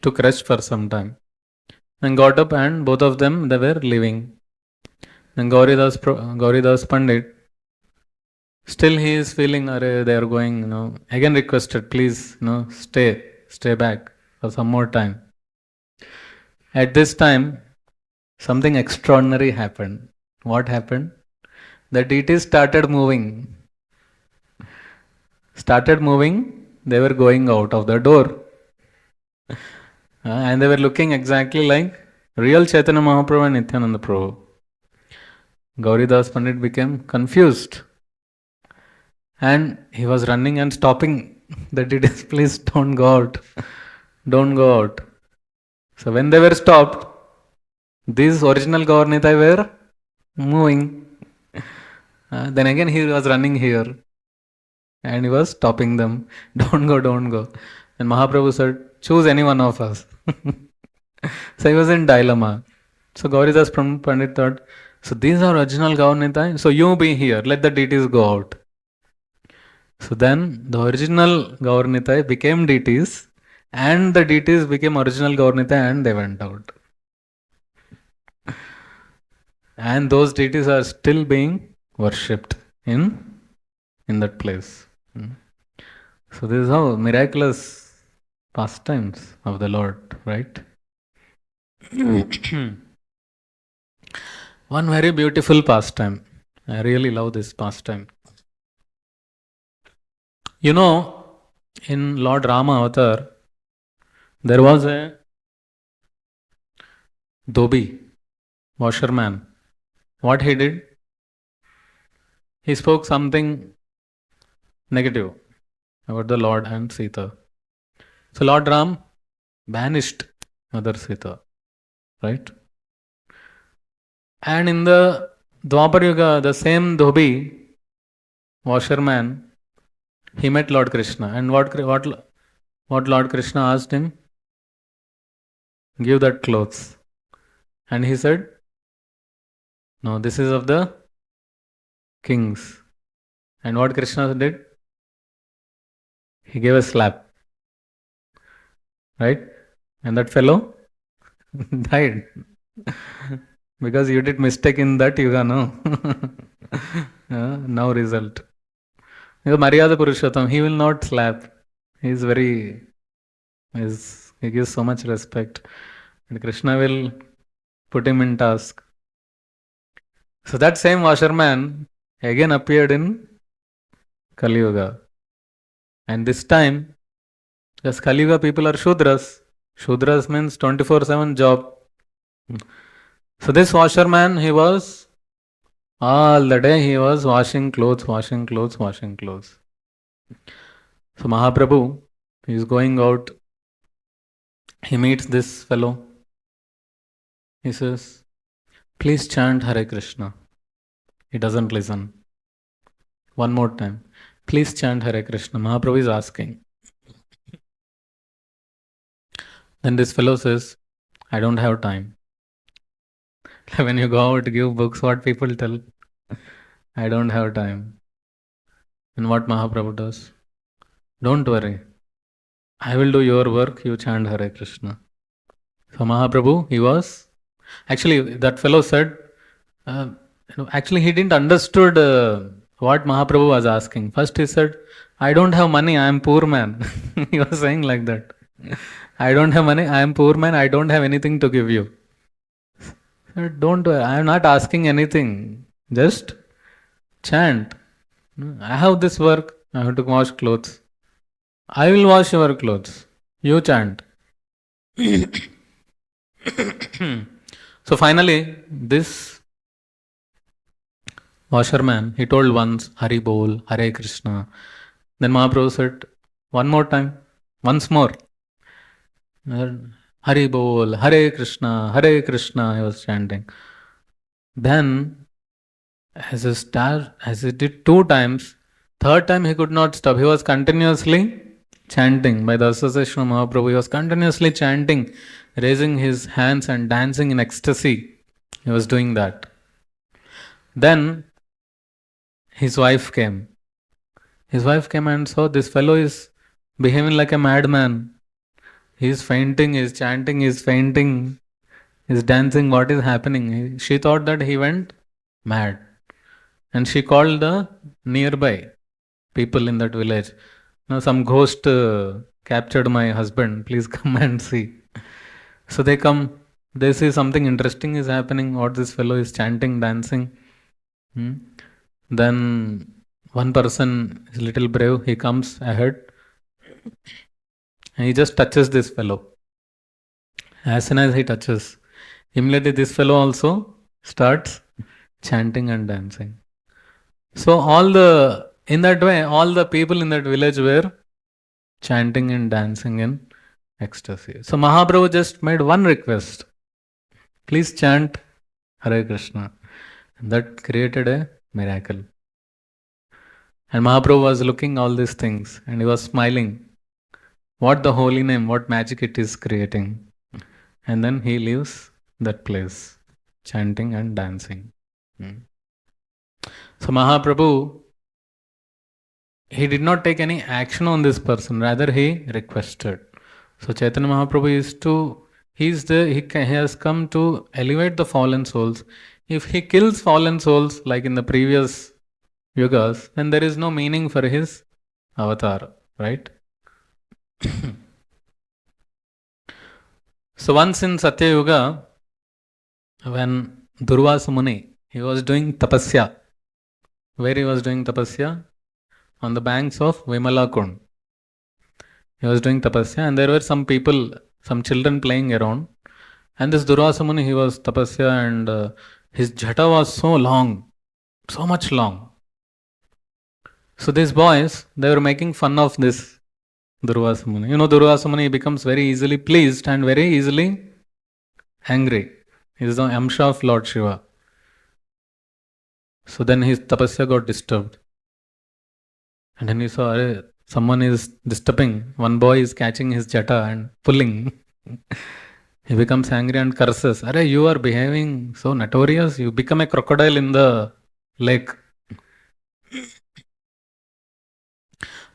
[SPEAKER 1] took rest for some time. And got up, and both of them, they were leaving. And Gauridas Pandit, still he is feeling, they are going, again requested, please, stay back for some more time. At this time, something extraordinary happened. What happened? The deities started moving. They were going out of the door. And they were looking exactly like real Chaitanya Mahaprabhu and Nityananda Prabhu. Gauridas Pandit became confused. And he was running and stopping the deities, please don't go out. Don't go out. So when they were stopped, These original Gaur Nitai were moving. Then again he was running here and he was stopping them. Don't go, don't go. And Mahaprabhu said, choose any one of us. So he was in dilemma. So Gauridas Pandit thought, so these are original Gaur Nitai, so you be here, let the deities go out. So then the original Gaur Nitai became deities and the deities became original Gaur Nitai and they went out. And those deities are still being worshipped in that place. So this is how miraculous pastimes of the Lord, right? One very beautiful pastime. I really love this pastime. You know, in Lord Rama Avatar, there was a dhobi, washerman. What he did? He spoke something negative about the Lord and Sita. So Lord Ram banished Mother Sita, right? And in the Dwapar Yuga, the same dhobi, washerman, he met Lord Krishna. And what Lord Krishna asked him? Give that clothes. And he said, no, this is of the kings. And what Krishna did? He gave a slap. Right? And that fellow died. Because you did mistake in that yuga, no? Now result. Maryada Purushottam, he will not slap. He gives so much respect. And Krishna will put him in task. So that same washerman again appeared in Kali Yuga. And this time, as Kali Yuga people are Shudras. Shudras means 24/7 job. So this washerman, he was all the day he was washing clothes. So Mahaprabhu, he is going out. He meets this fellow. He says, please chant Hare Krishna. He doesn't listen. One more time. Please chant Hare Krishna. Mahaprabhu is asking. Then this fellow says, I don't have time. When you go out to give books, what people tell? I don't have time. And what Mahaprabhu does? Don't worry. I will do your work, you chant Hare Krishna. So Mahaprabhu, he was... Actually, that fellow said... actually, he didn't understood what Mahaprabhu was asking. First he said, I don't have money, I am poor man. He was saying like that. I don't have money, I am poor man, I don't have anything to give you. Don't worry, I am not asking anything. Just chant. I have this work, I have to wash clothes. I will wash your clothes. You chant. So finally, this washerman, he told once, Hari Bol, Hare Krishna. Then Mahaprabhu said, one more time, once more. Hari Bol, Hare Krishna, he was chanting. Then, as he did 2 times, 3rd time he could not stop. He was continuously chanting. By the association of Mahaprabhu, he was continuously chanting, raising his hands and dancing in ecstasy. He was doing that. Then, his wife came. His wife came and saw this fellow is behaving like a madman. He is fainting, he is chanting, he is fainting, he is dancing. What is happening? She thought that he went mad. And she called the nearby people in that village. Now some ghost captured my husband. Please come and see. So they come. They see something interesting is happening. What this fellow is chanting, dancing. Then one person is little brave. He comes ahead. And he just touches this fellow. As soon as he touches, immediately this fellow also starts chanting and dancing. So in that way, all the people in that village were chanting and dancing in ecstasy. So Mahaprabhu just made one request. Please chant Hare Krishna. And that created a miracle. And Mahaprabhu was looking all these things and he was smiling. What the holy name, what magic it is creating. And then he leaves that place, chanting and dancing. So Mahaprabhu, he did not take any action on this person, rather he requested. So Chaitanya Mahaprabhu he has come to elevate the fallen souls. If he kills fallen souls like in the previous yugas, then there is no meaning for his avatar, right? So once in Satya Yuga, when Durvasa Muni, he was doing tapasya. Where he was doing tapasya? On the banks of Vimala Kund. He was doing tapasya and there were some people, some children playing around. And this Durvasa Muni, he was tapasya and his jata was so long, so much long. So these boys, they were making fun of this Durvasa Muni. You know, Durvasa Muni becomes very easily pleased and very easily angry. He is the Amsha of Lord Shiva. So then his tapasya got disturbed. And then he saw, someone is disturbing. One boy is catching his jata and pulling. He becomes angry and curses. You are behaving so notorious. You become a crocodile in the lake.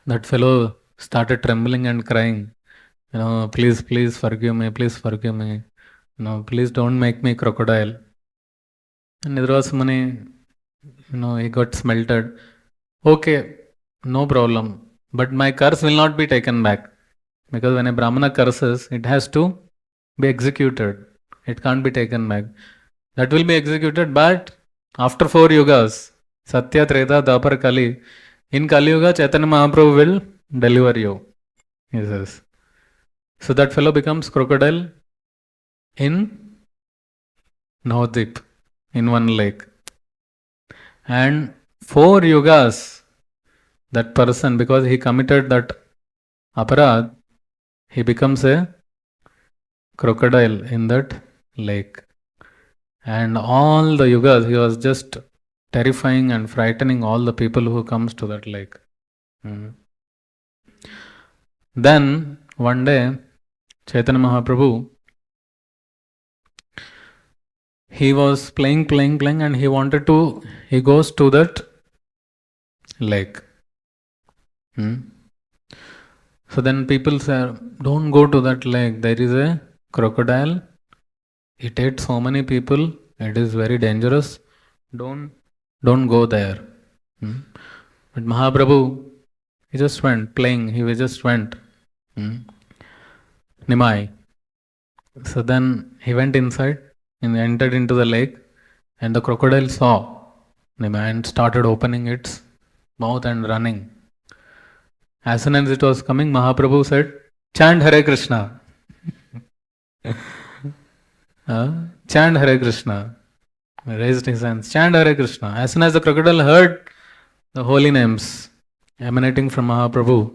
[SPEAKER 1] That fellow started trembling and crying. Please forgive me. Please forgive me. Please don't make me crocodile. And Durvasa Muni, he got smelted. Okay, no problem. But my curse will not be taken back. Because when a Brahmana curses, it has to be executed. It can't be taken back. That will be executed, but after 4 yugas, Satya, Treta, Dwapar, Kali, in Kali Yuga, Chaitanya Mahaprabhu will deliver you. He says. So that fellow becomes crocodile in Navadvip, in one lake. And 4 yugas, that person, because he committed that aparad, he becomes a crocodile in that lake. And all the yugas, he was just terrifying and frightening all the people who comes to that lake. Then, one day, Chaitanya Mahaprabhu, he was playing and he goes to that lake. So then people say, don't go to that lake, there is a crocodile, it ate so many people, it is very dangerous, don't go there. But Mahaprabhu, he just went playing, he just went. Nimai. So then he went inside and entered into the lake, and the crocodile saw Nimai and started opening its mouth and running. As soon as it was coming, Mahaprabhu said, chant Hare Krishna. Chant Hare Krishna. He raised his hands, chant Hare Krishna. As soon as the crocodile heard the holy names emanating from Mahaprabhu,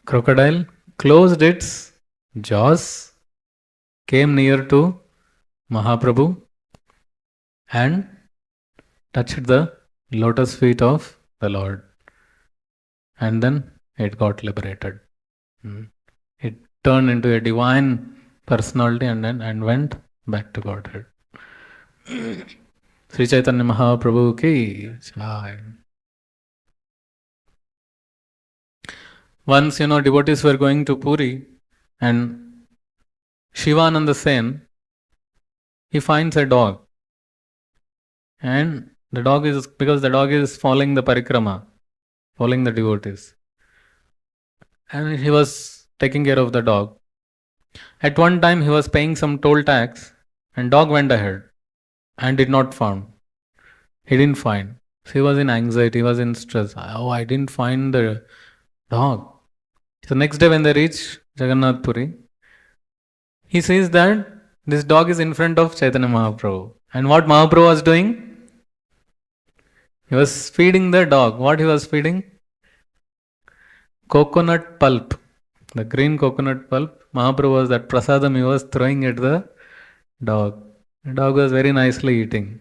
[SPEAKER 1] crocodile closed its jaws, came near to Mahaprabhu and touched the lotus feet of the Lord. And then it got liberated. It turned into a divine personality and went back to Godhead. Śrī Caitanya Mahaprabhu ki jai. Once, devotees were going to Puri and Shivananda Sen, he finds a dog. And because the dog is following the parikrama, following the devotees. And he was taking care of the dog. At one time he was paying some toll tax and dog went ahead and did not found. He didn't find. So he was in anxiety, he was in stress. I didn't find the dog. So next day when they reach Jagannath Puri, he says that this dog is in front of Chaitanya Mahaprabhu. And what Mahaprabhu was doing? He was feeding the dog. What he was feeding? Coconut pulp. The green coconut pulp. Mahaprabhu was that prasadam he was throwing at the dog. The dog was very nicely eating.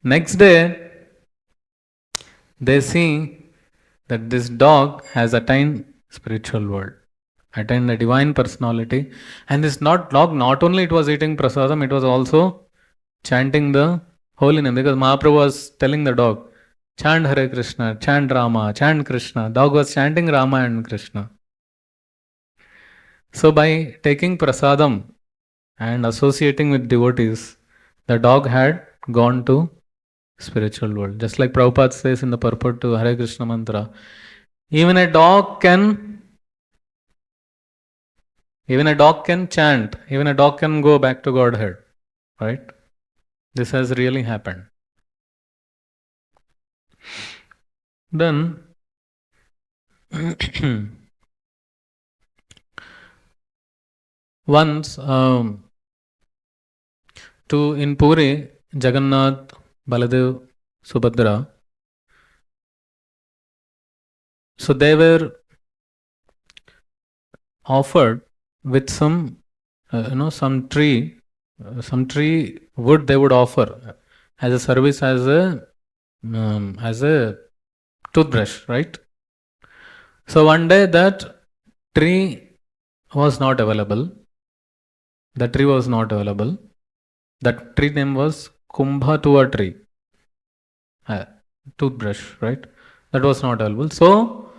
[SPEAKER 1] Next day, they see that this dog has attained spiritual world, attained the divine personality, and this dog not only it was eating prasadam, it was also chanting the holy name, because Mahaprabhu was telling the dog, chant Hare Krishna, chant Rama, chant Krishna. Dog was chanting Rama and Krishna. So by taking prasadam and associating with devotees, the dog had gone to spiritual world. Just like Prabhupada says in the purport to Hare Krishna mantra, even a dog can chant, even a dog can go back to Godhead. Right? This has really happened. Then once in Puri, Jagannath, Baladev, Subhadra, so they were offered with some tree wood they would offer as a service, as a toothbrush, right? So one day that tree was not available. That tree name was Kumbhatua tree. Toothbrush, right? That was not available. So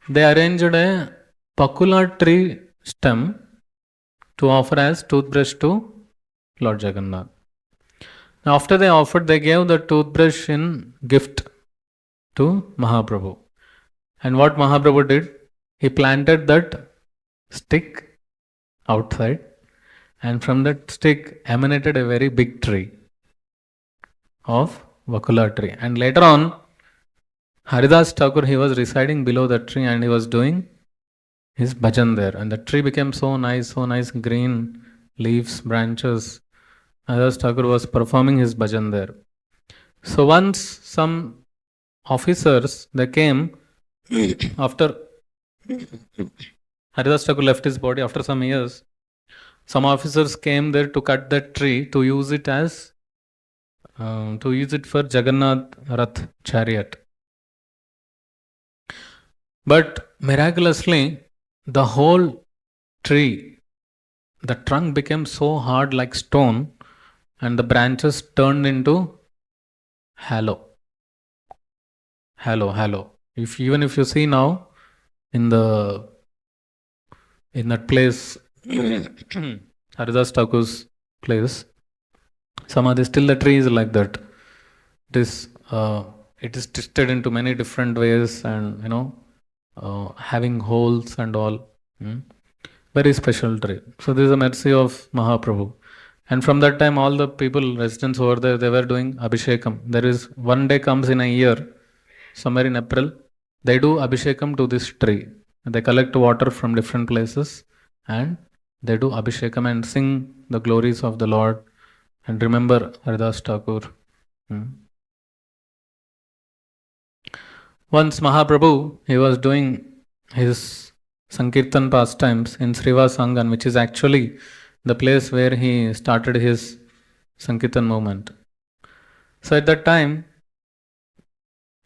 [SPEAKER 1] they arranged a pakula tree stem to offer as toothbrush to Lord Jagannath. Now after they offered, they gave the toothbrush in gift to Mahaprabhu. And what Mahaprabhu did? He planted that stick outside, and from that stick emanated a very big tree of Vakula tree. And later on, Haridas Thakur, he was residing below that tree and he was doing his bhajan there. And the tree became so nice, green leaves, branches. Haridas Thakur was performing his bhajan there. So once some officers, they came after Haridas Thakur left his body after some years. Some officers came there to cut that tree to use it for Jagannath Rath chariot. But miraculously, the whole tree, the trunk became so hard like stone, and the branches turned into hollow. Even if you see now in that place, Haridas Thakur's place, Samadhi, still the tree is like that. It is twisted into many different ways, and having holes and all. Very special tree. So this is the mercy of Mahaprabhu. And from that time, all the people, residents over there, they were doing Abhishekam. There is one day comes in a year, somewhere in April, they do Abhishekam to this tree. They collect water from different places and they do Abhishekam and sing the glories of the Lord and remember Haridas Thakur. Once Mahaprabhu, he was doing his Sankirtan pastimes in Srivas Angan, which is actually the place where he started his Sankirtan movement. So at that time,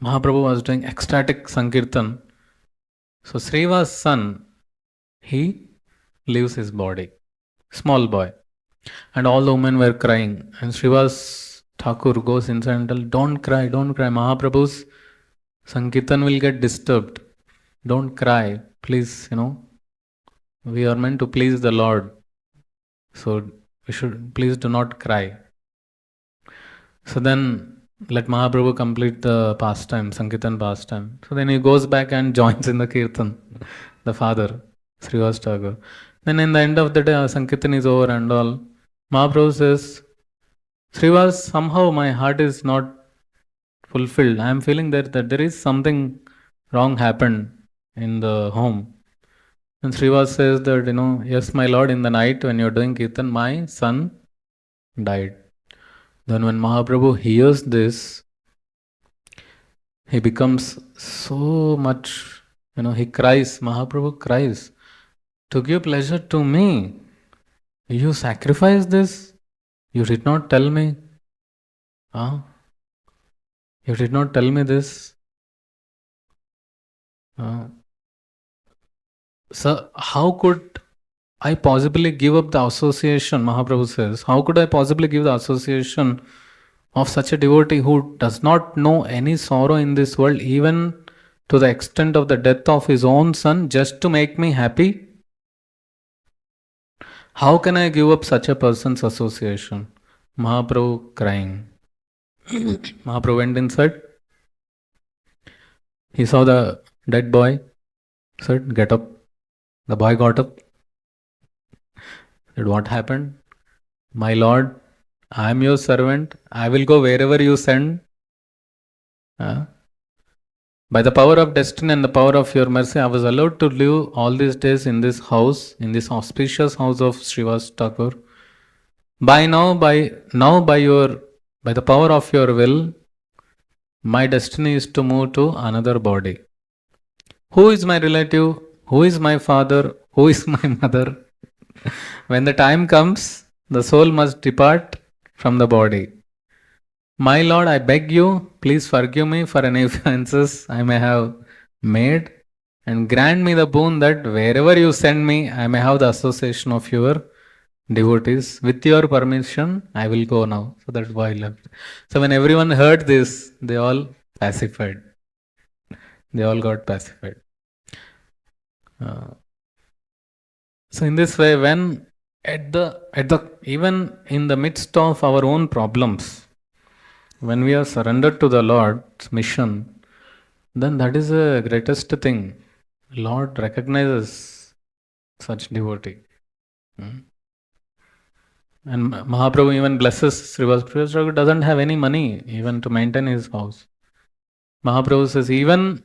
[SPEAKER 1] Mahaprabhu was doing ecstatic Sankirtan. So Srivas' son, he leaves his body, small boy. And all the women were crying. And Srivas Thakur goes inside and tells, don't cry. Mahaprabhu's Sankirtan will get disturbed. Don't cry. Please, we are meant to please the Lord. So please do not cry. So then let Mahaprabhu complete the pastime, Sankirtan pastime. So then he goes back and joins in the Kirtan, the father, Srivas Thakur. Then in the end of the day, Sankirtan is over and all. Mahaprabhu says, Srivas, somehow my heart is not fulfilled. I am feeling that there is something wrong happened in the home. And Srivas says that, yes, my Lord, in the night when you are doing Kirtan, my son died. Then when Mahaprabhu hears this, he becomes so much, he cries, Mahaprabhu cries, to give pleasure to me. You sacrificed this? You did not tell me. Huh? You did not tell me this. So, how could I possibly give up the association? Mahaprabhu says, how could I possibly give the association of such a devotee who does not know any sorrow in this world, even to the extent of the death of his own son, just to make me happy? How can I give up such a person's association? Mahaprabhu crying. Mahaprabhu went inside. He saw the dead boy. Said, get up. The boy got up. Said, what happened? My Lord, I am your servant. I will go wherever you send. By the power of destiny and the power of your mercy, I was allowed to live all these days in this house, in this auspicious house of Srivas Thakur. By the power of your will, my destiny is to move to another body. Who is my relative? Who is my father? Who is my mother? When the time comes, the soul must depart from the body. My Lord, I beg you, please forgive me for any offenses I may have made, and grant me the boon that wherever you send me, I may have the association of your devotees. With your permission, I will go now. So that boy left. So when everyone heard this, they all pacified. They all got pacified. So in this way, when even in the midst of our own problems, when we are surrendered to the Lord's mission, then that is the greatest thing. Lord recognizes such devotee. And Mahaprabhu even blesses Srivas. Srivas Thakur doesn't have any money even to maintain his house. Mahaprabhu says, even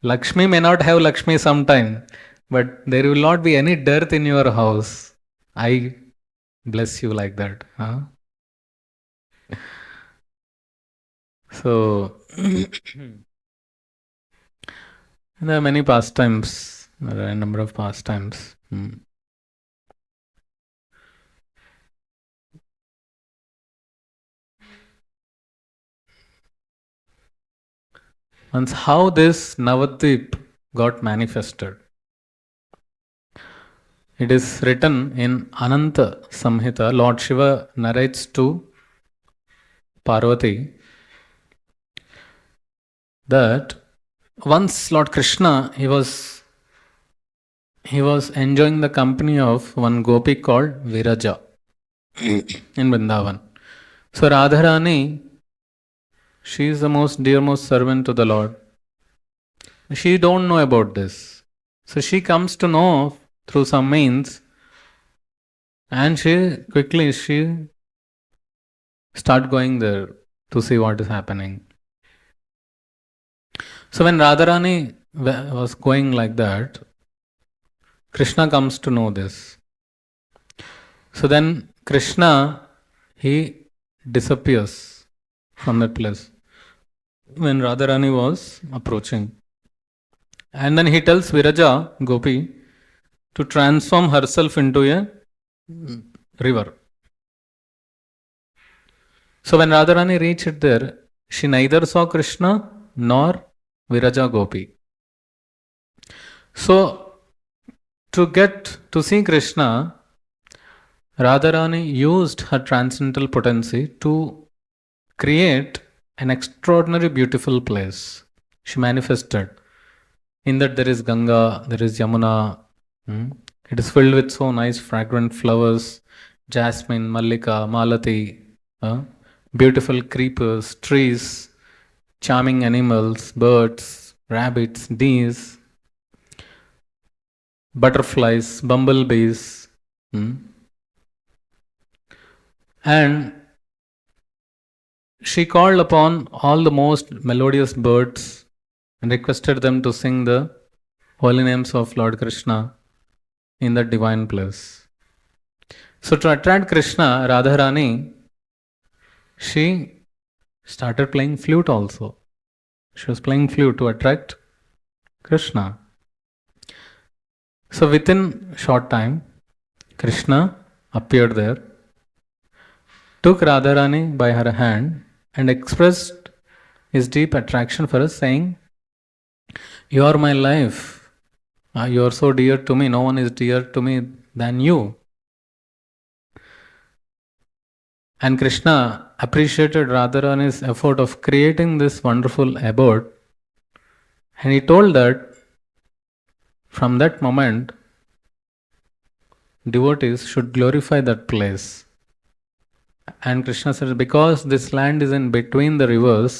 [SPEAKER 1] Lakshmi may not have Lakshmi sometime, but there will not be any dearth in your house. I bless you like that. So, there are many pastimes. There are a number of pastimes. Once, how this Navadvip got manifested. It is written in Ananta Samhita. Lord Shiva narrates to Parvati that once Lord Krishna, he was enjoying the company of one gopi called Viraja in Vrindavan. So Radharani, she is the most dearmost servant to the Lord. She don't know about this. So she comes to know through some means, and she start going there to see what is happening. So when Radharani was going like that, Krishna comes to know this. So then Krishna, he disappears from that place when Radharani was approaching. And then he tells Viraja, Gopi, to transform herself into a river. So when Radharani reached there, she neither saw Krishna nor Viraja Gopi. So to get to see Krishna, Radharani used her transcendental potency to create an extraordinary beautiful place. She manifested. In that there is Ganga, there is Yamuna. It is filled with so nice fragrant flowers, jasmine, mallika, malati, beautiful creepers, trees, charming animals, birds, rabbits, deers, butterflies, bumblebees. And she called upon all the most melodious birds and requested them to sing the holy names of Lord Krishna in that divine place. So to attract Krishna, Radharani, she started playing flute also. She was playing flute to attract Krishna. So within short time, Krishna appeared there, took Radharani by her hand and expressed his deep attraction for us, saying, "You are my life. You are so dear to me. No one is dear to me than you." And Krishna appreciated Radharani's effort of creating this wonderful abode. And he told that from that moment, devotees should glorify that place. And Krishna said, because this land is in between the rivers,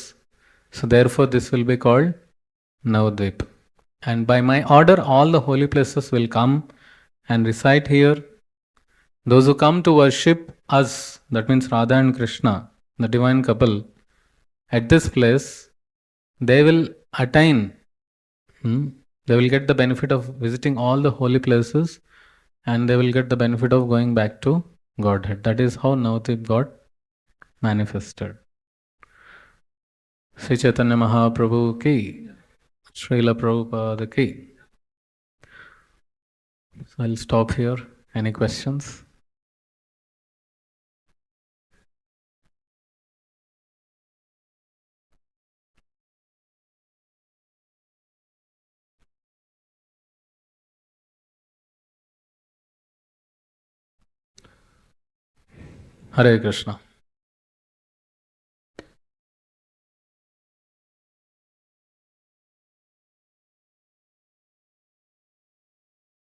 [SPEAKER 1] so therefore this will be called Navadvip. And by my order, all the holy places will come and reside here. Those who come to worship us, that means Radha and Krishna, the divine couple, at this place, they will attain, they will get the benefit of visiting all the holy places, and they will get the benefit of going back to Godhead. That is how Navadvip got manifested. Śrī Caitanya-Mahaprabhu ki, Srila Prabhupada ki. So I'll stop here. Any questions? Hare Krishna.